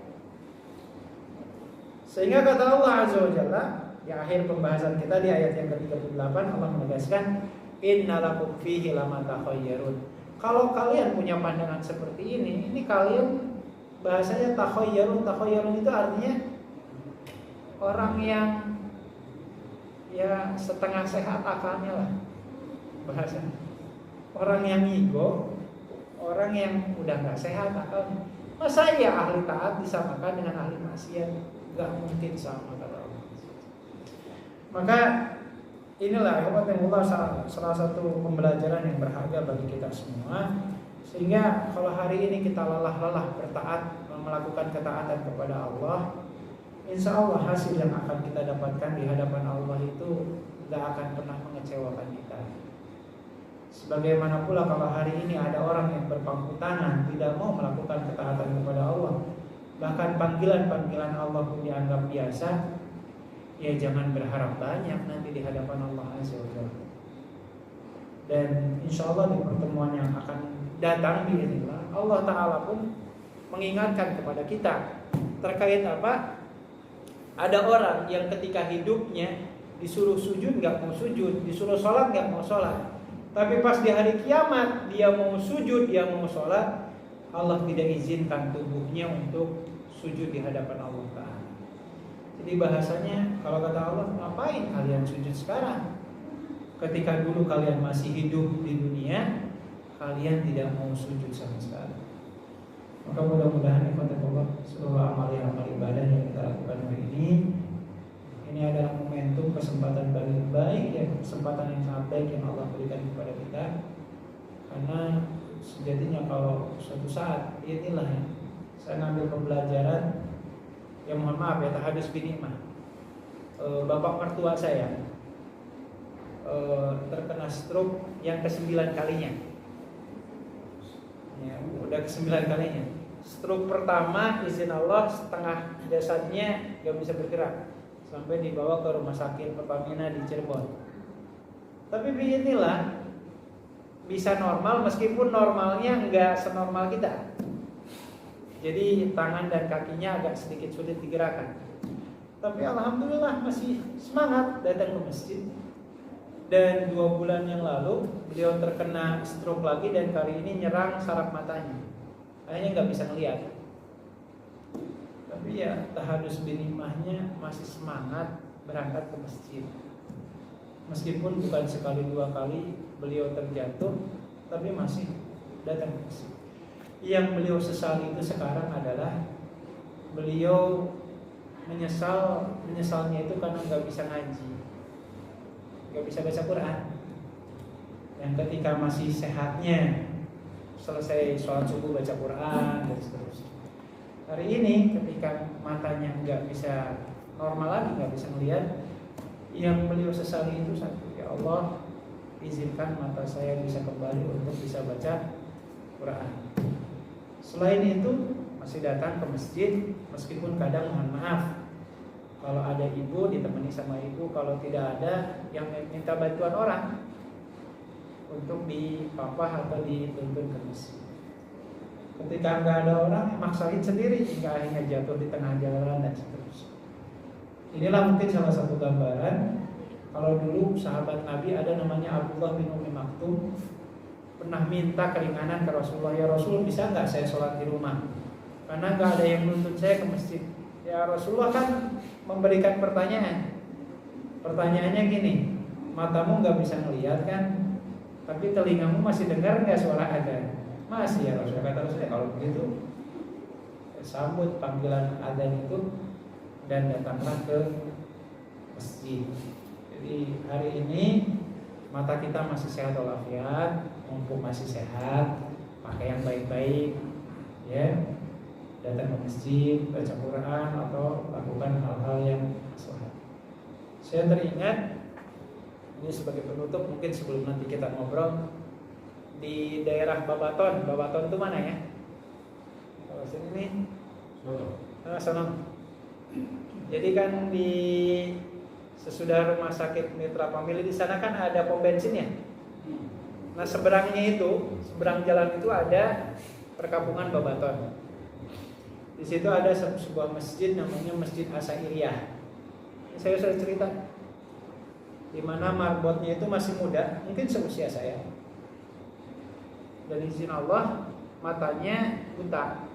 Sehingga kata Allah Azza wa Jalla di akhir pembahasan kita di ayat yang ke-38, Allah menegaskan, innalakum fihi lama takhayyarun. Kalau kalian punya pandangan seperti ini kalian bahasanya takhayyarun. Takhayyarun itu artinya orang yang ya setengah sehat akalnya lah bahasanya. Orang yang ngigo, orang yang udah nggak sehat akalnya. Masa ya ahli taat disamakan dengan ahli maksiat? Nggak mungkin sama, kata Allah. Maka inilah Allah salah satu pembelajaran yang berharga bagi kita semua. Sehingga kalau hari ini kita lelah-lelah bertaat, melakukan ketaatan kepada Allah, insya Allah hasil yang akan kita dapatkan di hadapan Allah itu gak akan pernah mengecewakan kita. Sebagaimana pula kalau hari ini ada orang yang berpangku tangan, tidak mau melakukan ketaatan kepada Allah, bahkan panggilan-panggilan Allah pun dianggap biasa, ya jangan berharap banyak nanti di hadapan Allah Azza wa Jalla. Dan insya Allah di pertemuan yang akan datang biiznillah, Allah Ta'ala pun mengingatkan kepada kita terkait apa? Ada orang yang ketika hidupnya disuruh sujud nggak mau sujud, disuruh sholat nggak mau sholat, tapi pas di hari kiamat dia mau sujud, dia mau sholat, Allah tidak izinkan tubuhnya untuk sujud di hadapan Allah Ta'ala. Jadi bahasanya kalau kata Allah, ngapain kalian sujud sekarang? Ketika dulu kalian masih hidup di dunia, kalian tidak mau sujud sama sekali. Maka mudah-mudahan Allah, seluruh amal ibadah yang kita lakukan hari ini adalah momentum kesempatan baik ya, kesempatan yang sangat baik yang Allah berikan kepada kita. Karena sejatinya kalau suatu saat inilah ya, saya ngambil pembelajaran, ya mohon maaf ya, tahadus binikmah. Bapak mertua saya terkena stroke yang ke-9 kalinya. Ya, udah ke-9 kalinya. Stroke pertama izin Allah setengah jasadnya gak bisa bergerak, sampai dibawa ke rumah sakit Pertamina di Cirebon. Tapi inilah bisa normal meskipun normalnya nggak senormal kita. Jadi tangan dan kakinya agak sedikit sulit digerakkan. Tapi alhamdulillah masih semangat datang ke masjid. Dan 2 bulan yang lalu beliau terkena stroke lagi, dan kali ini nyerang saraf matanya. Akhirnya nggak bisa ngelihat. Tapi ya tahadus binikmahnya masih semangat berangkat ke masjid. Meskipun bukan sekali 2 kali beliau terjatuh, tapi masih datang ke masjid. Yang beliau sesali itu sekarang adalah beliau menyesalnya itu karena nggak bisa ngaji, nggak bisa baca Quran. Yang ketika masih sehatnya selesai sholat subuh baca Quran dan seterusnya. Hari ini ketika matanya nggak bisa normal lagi, nggak bisa melihat, yang beliau sesali itu satu, ya Allah izinkan mata saya bisa kembali untuk bisa baca Quran. Selain itu masih datang ke masjid, meskipun kadang mohon maaf kalau ada ibu ditemani sama ibu, kalau tidak ada yang minta bantuan orang untuk dipapah atau dituntun ke masjid. Ketika nggak ada orang, maksain sendiri hingga akhirnya jatuh di tengah jalan dan seterusnya. Inilah mungkin salah satu gambaran. Kalau dulu sahabat Nabi ada namanya Abdullah bin Umi Maktum, pernah minta keringanan ke Rasulullah, ya Rasul bisa nggak saya sholat di rumah? Karena nggak ada yang menuntut saya ke masjid. Ya Rasulullah kan memberikan pertanyaan. Pertanyaannya gini, matamu nggak bisa melihat kan? Tapi telingamu masih dengar nggak suara adzan? Masih ya Rasul. Kata Rasul, kalau begitu sambut panggilan adzan itu dan datanglah ke masjid. Jadi hari ini mata kita masih sehat walafiat, mumpung masih sehat, pakai yang baik-baik, ya, datang ke masjid, baca Quran atau lakukan hal-hal yang maslahat. Saya teringat Ini sebagai penutup mungkin sebelum nanti kita ngobrol di daerah Babaton. Babaton itu mana ya? Kalau sini nih, Sono. Jadi kan di sesudah rumah sakit Mitra Family di sana kan ada pom bensin ya. Nah seberangnya itu, seberang jalan itu ada perkampungan Babaton. Di situ ada sebuah masjid namanya Masjid Asairiyah. Saya sudah cerita, di mana marbotnya itu masih muda, mungkin seusia saya. Dan izin Allah matanya buta.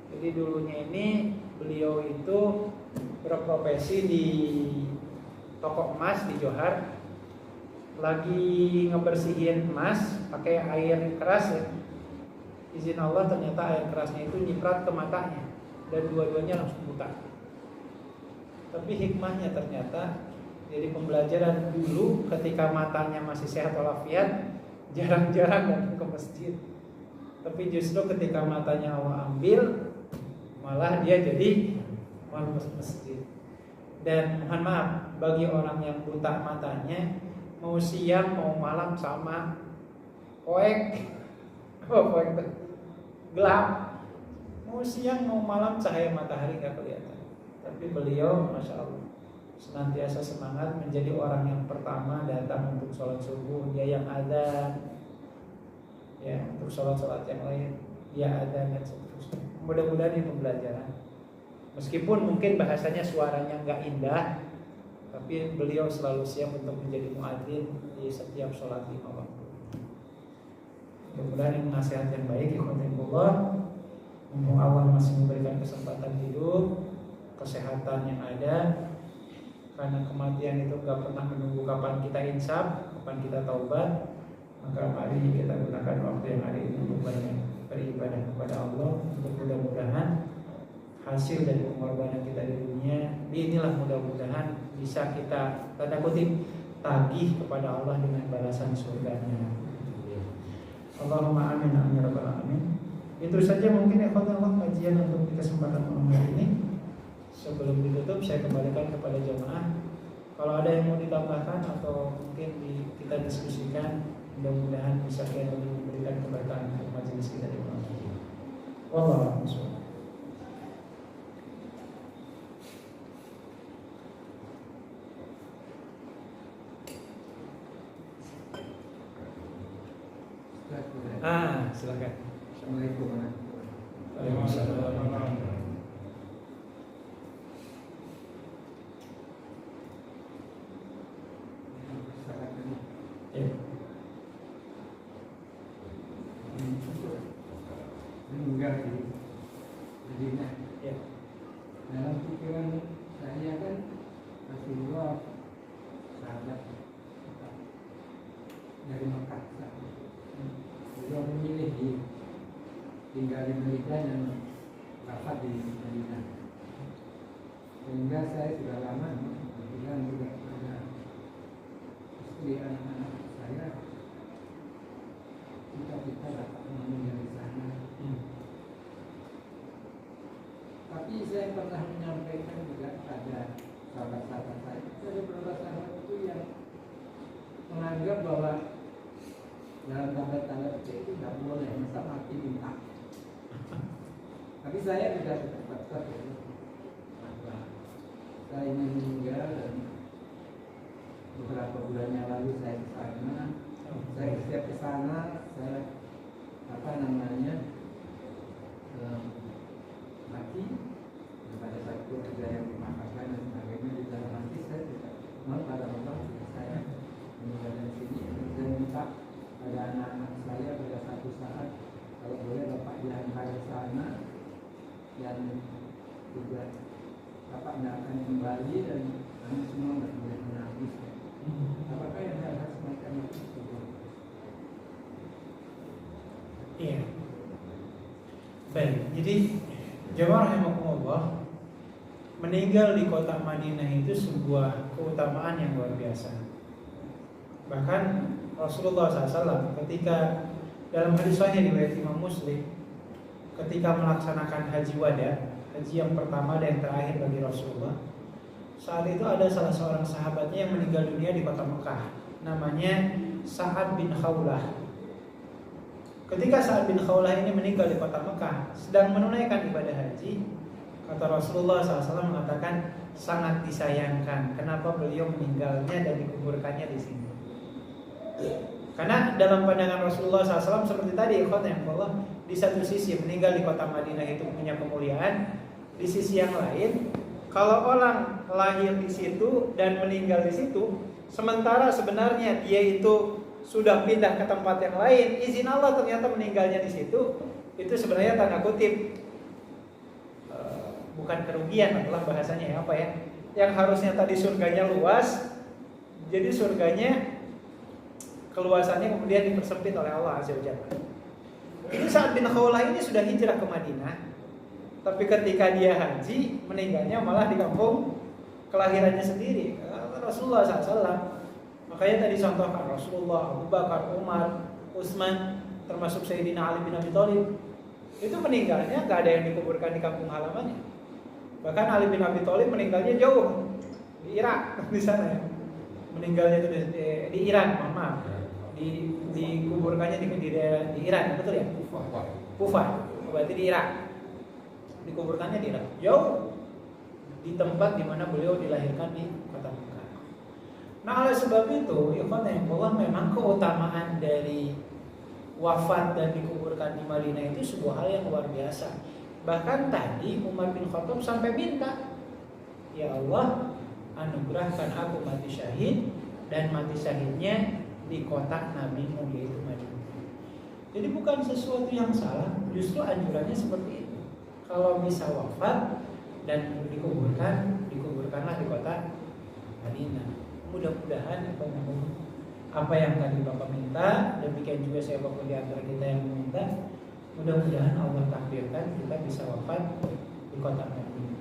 Jadi dulunya ini beliau itu berprofesi di toko emas di Johar, lagi ngebersihin emas pakai air keras ya. Izin Allah ternyata air kerasnya itu nyiprat ke matanya dan dua-duanya langsung buta. Tapi hikmahnya ternyata jadi pembelajaran dulu ketika matanya masih sehat walafiat jarang-jarang datang ke masjid. Tapi justru ketika matanya Allah ambil malah dia jadi malas masjid. Dan mohon maaf bagi orang yang buta matanya mau siang mau malam sama poek gelap, mau siang mau malam cahaya matahari nggak kelihatan. Tapi beliau masya Allah senantiasa semangat menjadi orang yang pertama datang untuk sholat subuh. Dia yang adzan ya, untuk sholat yang lain dia adzan dan seterusnya. Mudah-mudahan ini pembelajaran. Meskipun mungkin bahasanya suaranya nggak indah, tapi beliau selalu siap untuk menjadi muadzin di setiap sholat 5 waktu. Mudah-mudahan ini nasihat yang baik. Ikhwanillah, mumpung Allah masih memberikan kesempatan hidup, kesehatan yang ada, karena kematian itu gak pernah menunggu kapan kita insaf, kapan kita taubat. Maka mari kita gunakan waktu yang ada ini untuk banyak beribadah kepada Allah, untuk mudah-mudahan hasil dari pengorbanan kita di dunia inilah mudah-mudahan bisa kita tanda kutip tagih kepada Allah dengan balasan surganya. Allahumma amin amin ya rabbal alamin. Itu saja mungkin ya Allah kajian untuk di kesempatan malam hari ini. Sebelum ditutup saya kembalikan kepada jemaah. Kalau ada yang mau ditambahkan atau mungkin kita diskusikan, mudah-mudahan bisa kita memberikan keberkahan untuk majelis kita di malam hari ini. Wallahu a'lam. Silakan. Assalamualaikum warahmatullahi wabarakatuh. Waalaikumsalam. Ya. Meninggal di Madinah. Ya. Dalam pikiran saya kan Rasulullah sahabat dari Mekah. Beliau memilih tinggal di Madinah dan wafat di Madinah. Sehingga saya sudah lama bilang juga pada istri anak-anak saya, kita dapat meninggal di sana. Tapi saya pernah menyampaikan juga pada sahabat-sahabat saya, ada beberapa sahabat itu yang menganggap bahwa dalam tanda-tanda itu tidak boleh, masa mati minta. Tapi saya tidak tetap saya ingin meninggal dan beberapa bulan yang lalu saya ke sana. Saya setiap ke sana saya mati pada saat keluarga yang dimakamkan dan sebagainya di dalam hati saya tidak mau pada Allah saya meninggal di sini. Saya minta pada anak-anak saya pada satu saat kalau boleh Bapak diantar ke sana dan juga Bapak tidak akan kembali dan kami semua tidak boleh menangis. Apakah yang hal-hal semacam itu? Iya. Baik, jadi jemaah rahimakumullah, meninggal di kota Madinah itu sebuah keutamaan yang luar biasa. Bahkan Rasulullah SAW ketika dalam hadis sahih riwayat Imam Muslim, ketika melaksanakan haji wada, haji yang pertama dan yang terakhir bagi Rasulullah, saat itu ada salah seorang sahabatnya yang meninggal dunia di kota Mekah. namanya Sa'ad bin Khawlah. Ketika Sa'ad bin Khawlah ini meninggal di kota Mekah, sedang menunaikan ibadah haji, kata Rasulullah SAW mengatakan sangat disayangkan kenapa beliau meninggalnya dan dikuburkannya di sini. Karena dalam pandangan Rasulullah SAW seperti tadi, Allah di satu sisi meninggal di kota Madinah itu punya kemuliaan, di sisi yang lain kalau orang lahir di situ dan meninggal di situ, sementara sebenarnya dia itu sudah pindah ke tempat yang lain, izin Allah ternyata meninggalnya di situ, itu sebenarnya tanda kutip bukan kerugian adalah bahasanya ya, apa ya? Yang harusnya tadi surganya luas, jadi surganya keluasannya kemudian dipersempit oleh Allah Azza wa Jalla. Ini Sa'ad bin Khawlah ini sudah hijrah ke Madinah, tapi ketika dia haji meninggalnya malah di kampung kelahirannya sendiri, Rasulullah SAW. Makanya tadi contohkan Rasulullah, Abu Bakar, Umar, Utsman, termasuk Sayyidina Ali bin Abi Thalib, itu meninggalnya nggak ada yang dikuburkan di kampung halamannya. Bahkan Ali bin Abi Thalib meninggalnya jauh di Irak, di sana ya. Meninggalnya itu di Iran, maaf. Dikuburkannya di Iran, betul ya? Kufah. Berarti di Irak. Dikuburkannya di Irak. Jauh di tempat di mana beliau dilahirkan di kota Mekah. Nah, oleh sebab itu, bahwa memang keutamaan dari wafat dan dikuburkan di Madinah itu sebuah hal yang luar biasa. Bahkan tadi Umar bin Khattab sampai minta, ya Allah, anugerahkan aku mati syahid dan mati syahidnya di kota Nabi-Mu yaitu Madinah. Jadi bukan sesuatu yang salah, justru anjurannya seperti itu. Kalau bisa wafat dan dikuburkanlah di kota Madinah. Mudah-mudahan apa yang tadi Bapak minta, demikian juga siapapun di antara kita yang meminta, mudah-mudahan Allah takdirkan kita bisa wafat di kota Madinah.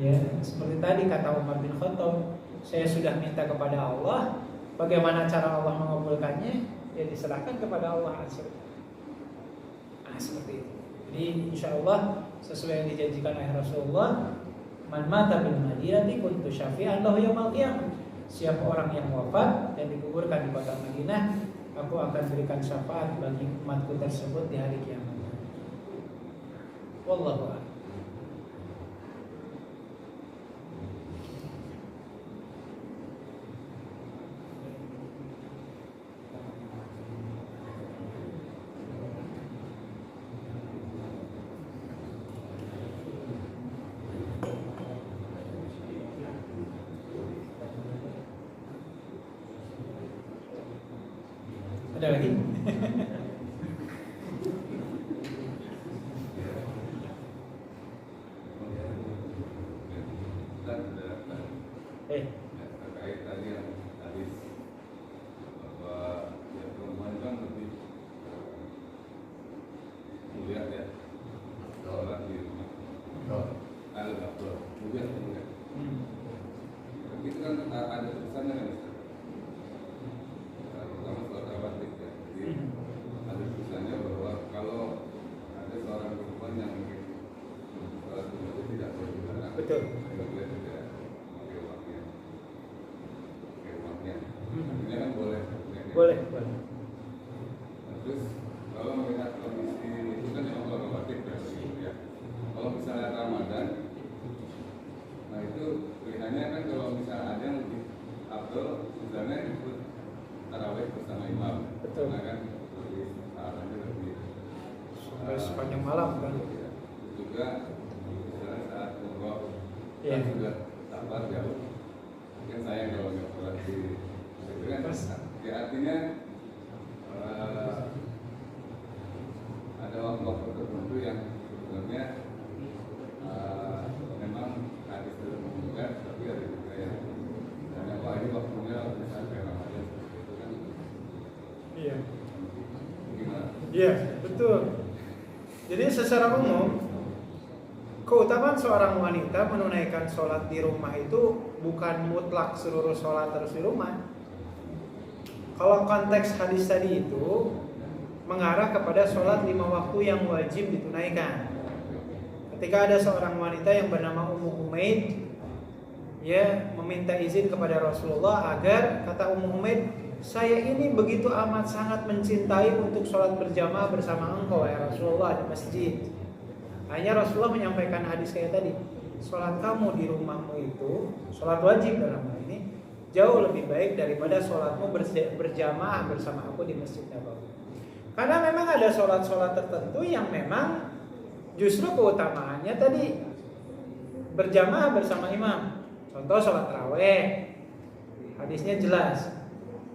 Ya, seperti tadi kata Umar bin Khattab, saya sudah minta kepada Allah, bagaimana cara Allah mengabulkannya? Ya diserahkan kepada Allah Azza. Nah, seperti itu. Jadi insya Allah sesuai yang dijanjikan oleh Rasulullah, man mata bil Madinati kuntu syafi'an lahu yaumil qiyamah. Siapa orang yang wafat dan dikuburkan di kota Madinah, aku akan berikan syafaat bagi umatku tersebut di hari kiamat. Wallahu a'lam. Ada lagi? Terkait tadi yang hadis bahwa ya perempuan kan lebih mulia ya sholat di rumah. Al-Ghafur, mulia. Itu kan ada tulisannya kan? Pertama sholat rawatib ya. Jadi ada tulisannya bahwa kalau ada seorang perempuan yang mungkin sholat itu tidak boleh dilarang. Betul. Tidak boleh tidak pakai uangnya. Ini kan boleh. Boleh. Terus kalau melihat kondisi itu kan memang kalau rawatib ya. Kalau misalnya Ramadan, nah itu pilihannya kan kalau misalnya ada yang lebih afdol, misalnya ikut tarawih bersama imam. Betul. Nah kan lebih saatnya lebih Sepanjang malam kan. ya. Juga misalnya saat umroh Iya. kan sudah sabar jauh. Mungkin sayang kalau nggak sholat di itu kan. Ya artinya ada waktu tertentu yang sebenarnya memang hadis itu menunjukkan, tapi ada juga yang misalnya wah ini waktunya bisa sampai Ramadan itu kan Iya. gimana? Iya, betul. Jadi secara umum keutamaan seorang wanita menunaikan sholat di rumah itu bukan mutlak seluruh sholat harus di rumah. Kalau konteks hadis tadi itu mengarah kepada sholat 5 waktu yang wajib ditunaikan. Ketika ada seorang wanita yang bernama Ummu Humaid, ya meminta izin kepada Rasulullah agar, kata Ummu Humaid, saya ini begitu amat sangat mencintai untuk sholat berjamaah bersama engkau ya Rasulullah di masjid. Hanya Rasulullah menyampaikan hadis kayak tadi, sholat kamu di rumahmu itu, sholat wajib dalam hal ini, jauh lebih baik daripada sholatmu berjamaah bersama aku di Masjid Nabawi. Karena memang ada sholat-sholat tertentu yang memang justru keutamaannya tadi berjamaah bersama imam. Contoh sholat tarawih, hadisnya jelas,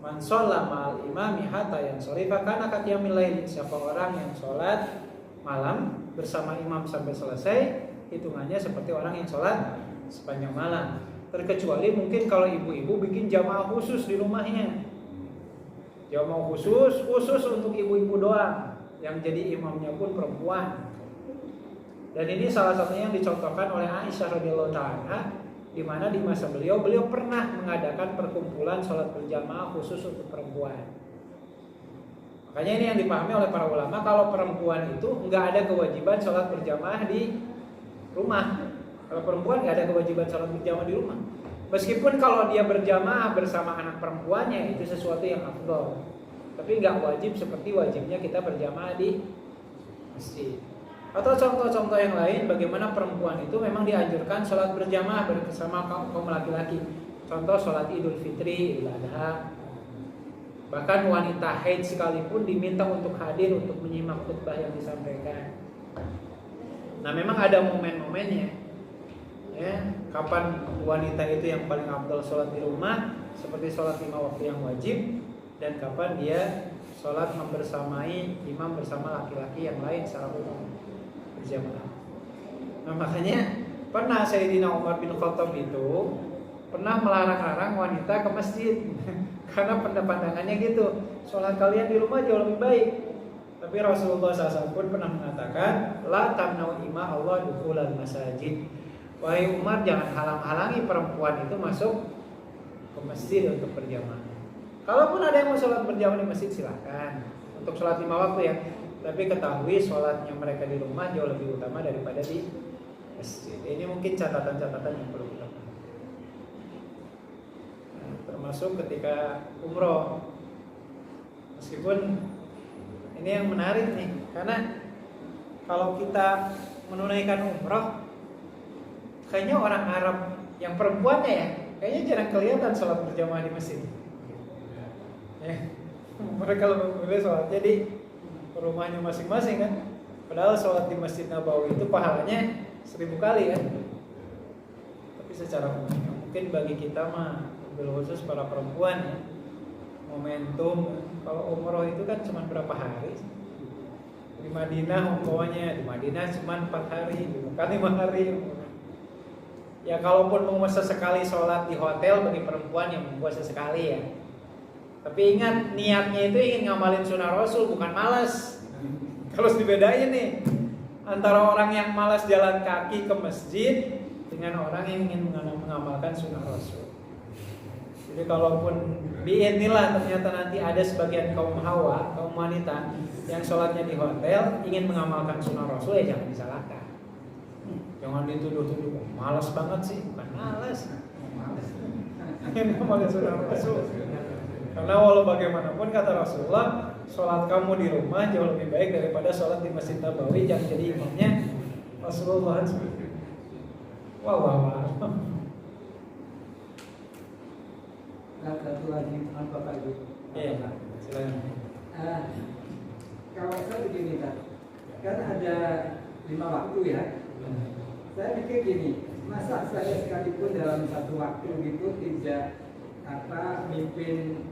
man sholla ma'al imami hatta yansorifa kana qiyamil lail. Siapa orang yang sholat malam bersama imam sampai selesai, hitungannya seperti orang yang sholat sepanjang malam. Terkecuali mungkin kalau ibu-ibu bikin jamaah khusus di rumahnya, jamaah khusus untuk ibu-ibu doang, yang jadi imamnya pun perempuan. Dan ini salah satunya yang dicontohkan oleh Aisyah radhiyallahu taala, di mana di masa beliau pernah mengadakan perkumpulan sholat berjamaah khusus untuk perempuan. Makanya ini yang dipahami oleh para ulama, kalau perempuan itu nggak ada kewajiban sholat berjamaah di rumah. Kalau perempuan nggak ada kewajiban sholat berjamaah di rumah. Meskipun kalau dia berjamaah bersama anak perempuannya itu sesuatu yang afdol, tapi nggak wajib seperti wajibnya kita berjamaah di masjid. Atau contoh-contoh yang lain, bagaimana perempuan itu memang dianjurkan sholat berjamaah bersama kaum laki-laki. Contoh sholat Idul Fitri, Idul Adha. Bahkan wanita haid sekalipun diminta untuk hadir untuk menyimak khutbah yang disampaikan. Nah, memang ada momen-momennya, ya, kapan wanita itu yang paling afdal sholat di rumah, seperti sholat 5 waktu yang wajib, dan kapan dia sholat membersamai imam bersama laki-laki yang lain secara umum berjamaah. Nah, makanya pernah Sayyidina Umar bin Khattab itu pernah melarang-larang wanita ke masjid karena pandangannya gitu, sholat kalian di rumah jauh lebih baik. Tapi Rasulullah SAW pun pernah mengatakan, la tamna'u ima Allah dukhulal masajid. Wahai Umar, jangan halang-halangi perempuan itu masuk ke masjid untuk berjamaah. Kalaupun ada yang mau sholat berjamaah di masjid, silakan untuk sholat 5 waktu ya. Tapi ketahui sholatnya mereka di rumah jauh lebih utama daripada di masjid. Ini mungkin catatan-catatan yang perlu kita pahami. Nah, termasuk ketika umroh. Meskipun ini yang menarik nih, karena kalau kita menunaikan umroh, kayaknya orang Arab yang perempuannya ya, kayaknya jarang kelihatan sholat berjamaah di masjid. Ya, mereka lebih memilih sholatnya di rumahnya masing-masing kan. Padahal sholat di Masjid Nabawi itu pahalanya 1000 kali kan. Tapi secara umum mungkin bagi kita mah, khusus para perempuan ya, momentum. Kalau umroh itu kan cuma berapa hari? Di Madinah umpamanya, di Madinah cuma 4 hari, di Mekah 5 hari. Ya kalaupun mau sesekali sholat di hotel bagi perempuan yang mempuasa sekali ya. Tapi ingat, niatnya itu ingin ngamalin sunnah Rasul, bukan malas. Kalau dibedain nih antara orang yang malas jalan kaki ke masjid dengan orang yang ingin mengamalkan sunnah Rasul. Jadi kalaupun biidznillah ternyata nanti ada sebagian kaum hawa, kaum wanita yang sholatnya di hotel ingin mengamalkan sunnah Rasul, ya jangan disalahkan. Jangan dituduh-tuduh, malas banget sih, bukan malas. Ingin mengamalkan sunnah Rasul. Karena walau bagaimanapun kata Rasulullah, sholat kamu di rumah jauh lebih baik daripada sholat di Masjid Nabawi yang jadi imamnya Rasulullah. Wah. Satu lagi, Bapak Ibu. Iya, silakan. Kalau saya begini kan ada 5 waktu ya. Saya pikir gini, masa saya sekalipun dalam satu waktu gitu tidak mimpin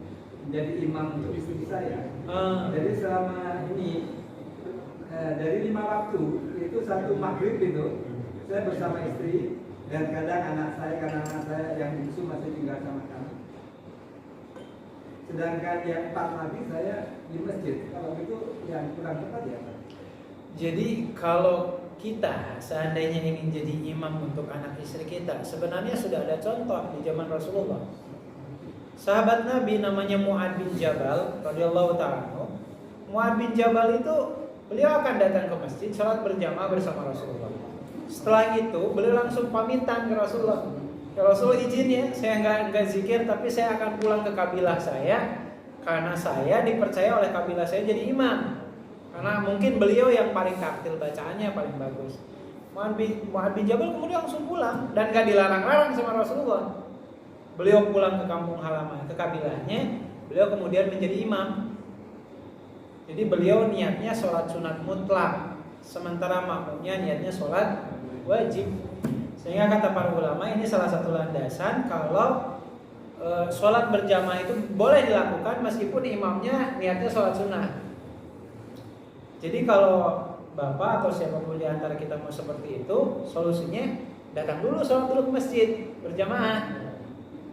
menjadi imam untuk istri saya. Jadi selama ini dari 5 waktu itu satu maghrib itu saya bersama istri, dan kadang anak saya, karena anak saya yang bungsu masih tinggal sama kami. Sedangkan yang 4 lagi saya di masjid. Kalau itu yang kurang tepat ya Pak? Jadi kalau kita seandainya ingin jadi imam untuk anak istri kita, sebenarnya sudah ada contoh di zaman Rasulullah. Sahabat Nabi namanya Mu'ad bin Jabal radhiyallahu ta'ala. Mu'ad bin Jabal itu beliau akan datang ke masjid sholat berjamaah bersama Rasulullah. Setelah itu beliau langsung pamitan ke Rasulullah. Ya Rasul izin ya, saya nggak zikir, tapi saya akan pulang ke kabilah saya karena saya dipercaya oleh kabilah saya jadi imam. Karena mungkin beliau yang paling taktil bacaannya paling bagus. Mu'adz bin Jabal kemudian langsung pulang dan gak dilarang-larang sama Rasulullah. Beliau pulang ke kampung halaman, ke kabilahnya. Beliau kemudian menjadi imam. Jadi beliau niatnya sholat sunat mutlak, sementara makmumnya niatnya sholat wajib. Sehingga kata para ulama ini salah satu landasan kalau sholat berjamaah itu boleh dilakukan meskipun imamnya niatnya sholat sunnah. Jadi kalau bapak atau siapapun di antara kita mau seperti itu, solusinya datang dulu sholat dulu ke masjid berjamaah.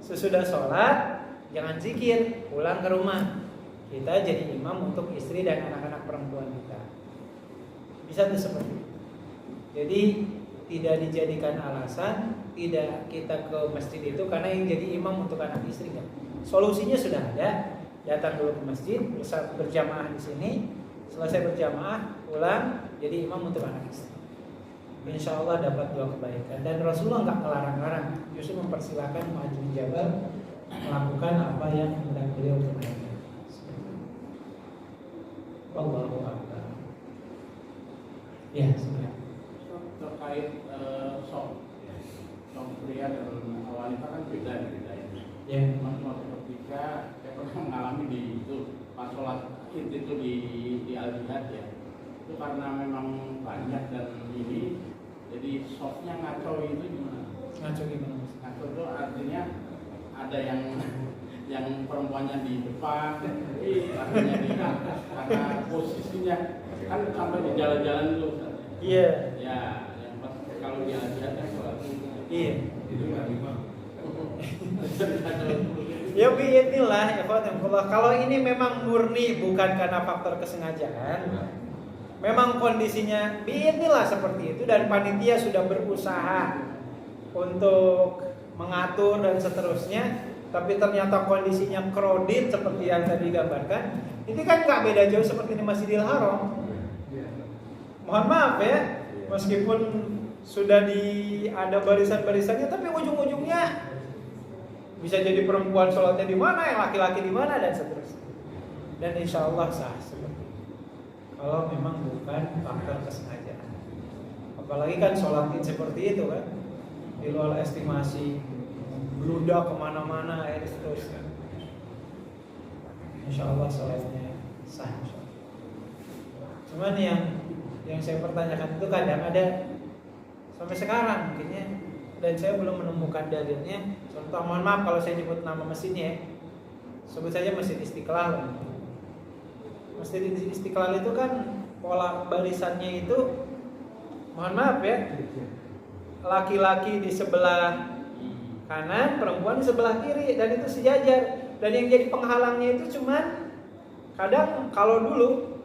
Sesudah sholat jangan zikir, pulang ke rumah. Kita jadi imam untuk istri dan anak-anak perempuan kita. Bisa tuh seperti itu. Jadi tidak dijadikan alasan tidak kita ke masjid itu karena yang jadi imam untuk anak istri kan. Solusinya sudah ada. Datang dulu ke masjid, berjamaah di sini. Selesai berjamaah, pulang jadi imam untuk anak istri. Insya Allah dapat dua kebaikan. Dan Rasulullah nggak melarang-larang, justru mempersilahkan Mu'adz bin Jabal melakukan apa yang hendak beliau tunaikan. Wallahu a'lam. Ya, sebenarnya. Terkait sok pria dan wanita kan beda ya. Ya. Suatu ketika saya pernah mengalami di itu pas sholat id itu di Al-Jihad ya. Itu karena memang banyak dan ini jadi softnya ngaco itu gimana? Ngaco gimana? Ngaco itu artinya ada yang perempuannya di depan, artinya di atas karena posisinya kan sampai di jalan-jalan itu. Iya. Ya, yang pas kalau di Al-Jihad kan sholat Iya. itu nggak lima. Ya biidznillah ikhwatullah. Kalau ini memang murni bukan karena faktor kesengajaan, memang kondisinya biidznillah seperti itu dan panitia sudah berusaha untuk mengatur dan seterusnya, tapi ternyata kondisinya kredit seperti yang tadi digambarkan, ini kan nggak beda jauh seperti di Masjidil Haram. Mohon maaf ya, meskipun sudah ada barisan-barisannya, tapi ujung-ujungnya bisa jadi perempuan sholatnya di mana, yang laki-laki di mana dan seterusnya. Dan insya Allah sah seperti itu. Kalau memang bukan faktor kesengajaan. Apalagi kan sholat seperti itu kan, di luar estimasi, bludak kemana-mana, dan seterusnya. Insya Allah sholatnya sah. Insya Allah. Cuman yang saya pertanyakan itu kadang ada sampai sekarang mungkinnya. Dan saya belum menemukan dalilnya. Contoh, mohon maaf kalau saya nyebut nama masjidnya, sebut saja Masjid Istiqlal. Masjid Istiqlal itu kan pola barisannya itu, mohon maaf ya, laki-laki di sebelah kanan, perempuan di sebelah kiri, dan itu sejajar. Dan yang jadi penghalangnya itu cuman kadang kalau dulu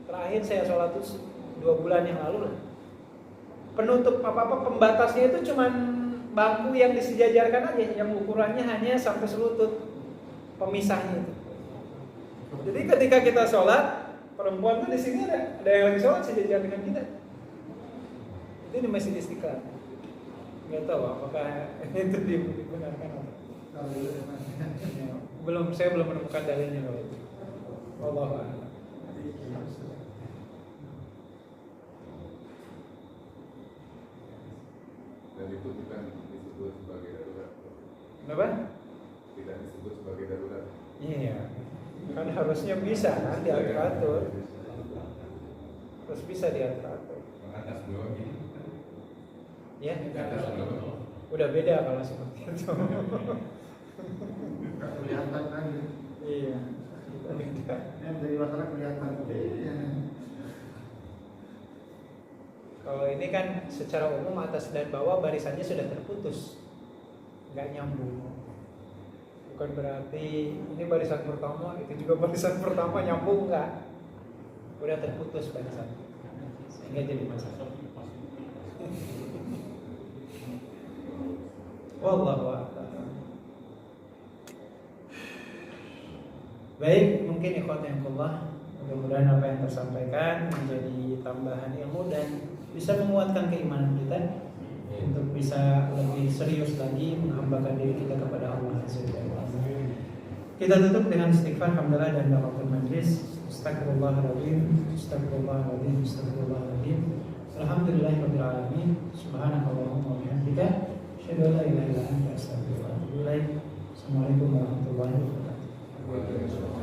terakhir saya sholat itu 2 bulan yang lalu lah, penutup pembatasnya itu cuman bangku yang disejajarkan aja, yang ukurannya hanya sampai selutut, pemisahnya itu. Jadi ketika kita sholat, perempuan tuh di sini ada yang lagi sholat sejajar dengan kita. Itu di Masjid Istiqlal. Nggak tahu apakah itu dibenarkan atau belum. Saya belum menemukan dalilnya kalau itu. Wallahu a'lam. Dan itu bukan disebut sebagai darurat. Kenapa? Tidak disebut sebagai darurat. Iya. Kan harusnya bisa kan diatur-atur. Terus bisa diatur-atur. Atas bawah gini. Ya. Atas bawah. Udah beda kalau seperti itu. Nggak kelihatan kan? Iya. Beda. Yang dari masalah kelihatan. Iya. Kalau ini kan secara umum atas dan bawah barisannya sudah terputus, nggak nyambung. Bukan berarti ini barisan pertama, itu juga barisan pertama nyambung, nggak. Udah terputus barisan, sehingga jadi masalah. Wallahu a'lam. Baik, mungkin ikhwatullah, mudah-mudahan apa yang tersampaikan menjadi tambahan ilmu dan bisa menguatkan keimanan kita untuk bisa lebih serius lagi menghambakan diri kita kepada Allah Azza wa Jalla. Kita tutup dengan istighfar, hamdalah dan doatul majlis. Astagfirullahaladzim, astagfirullahaladzim, astagfirullahaladzim. Alhamdulillahirabbil alamin. Subhanakallahumma wa bihamdika, asyhadu an la ilaha illa anta, astaghfiruka wa atubu ilaik. Assalamualaikum warahmatullahi wabarakatuh.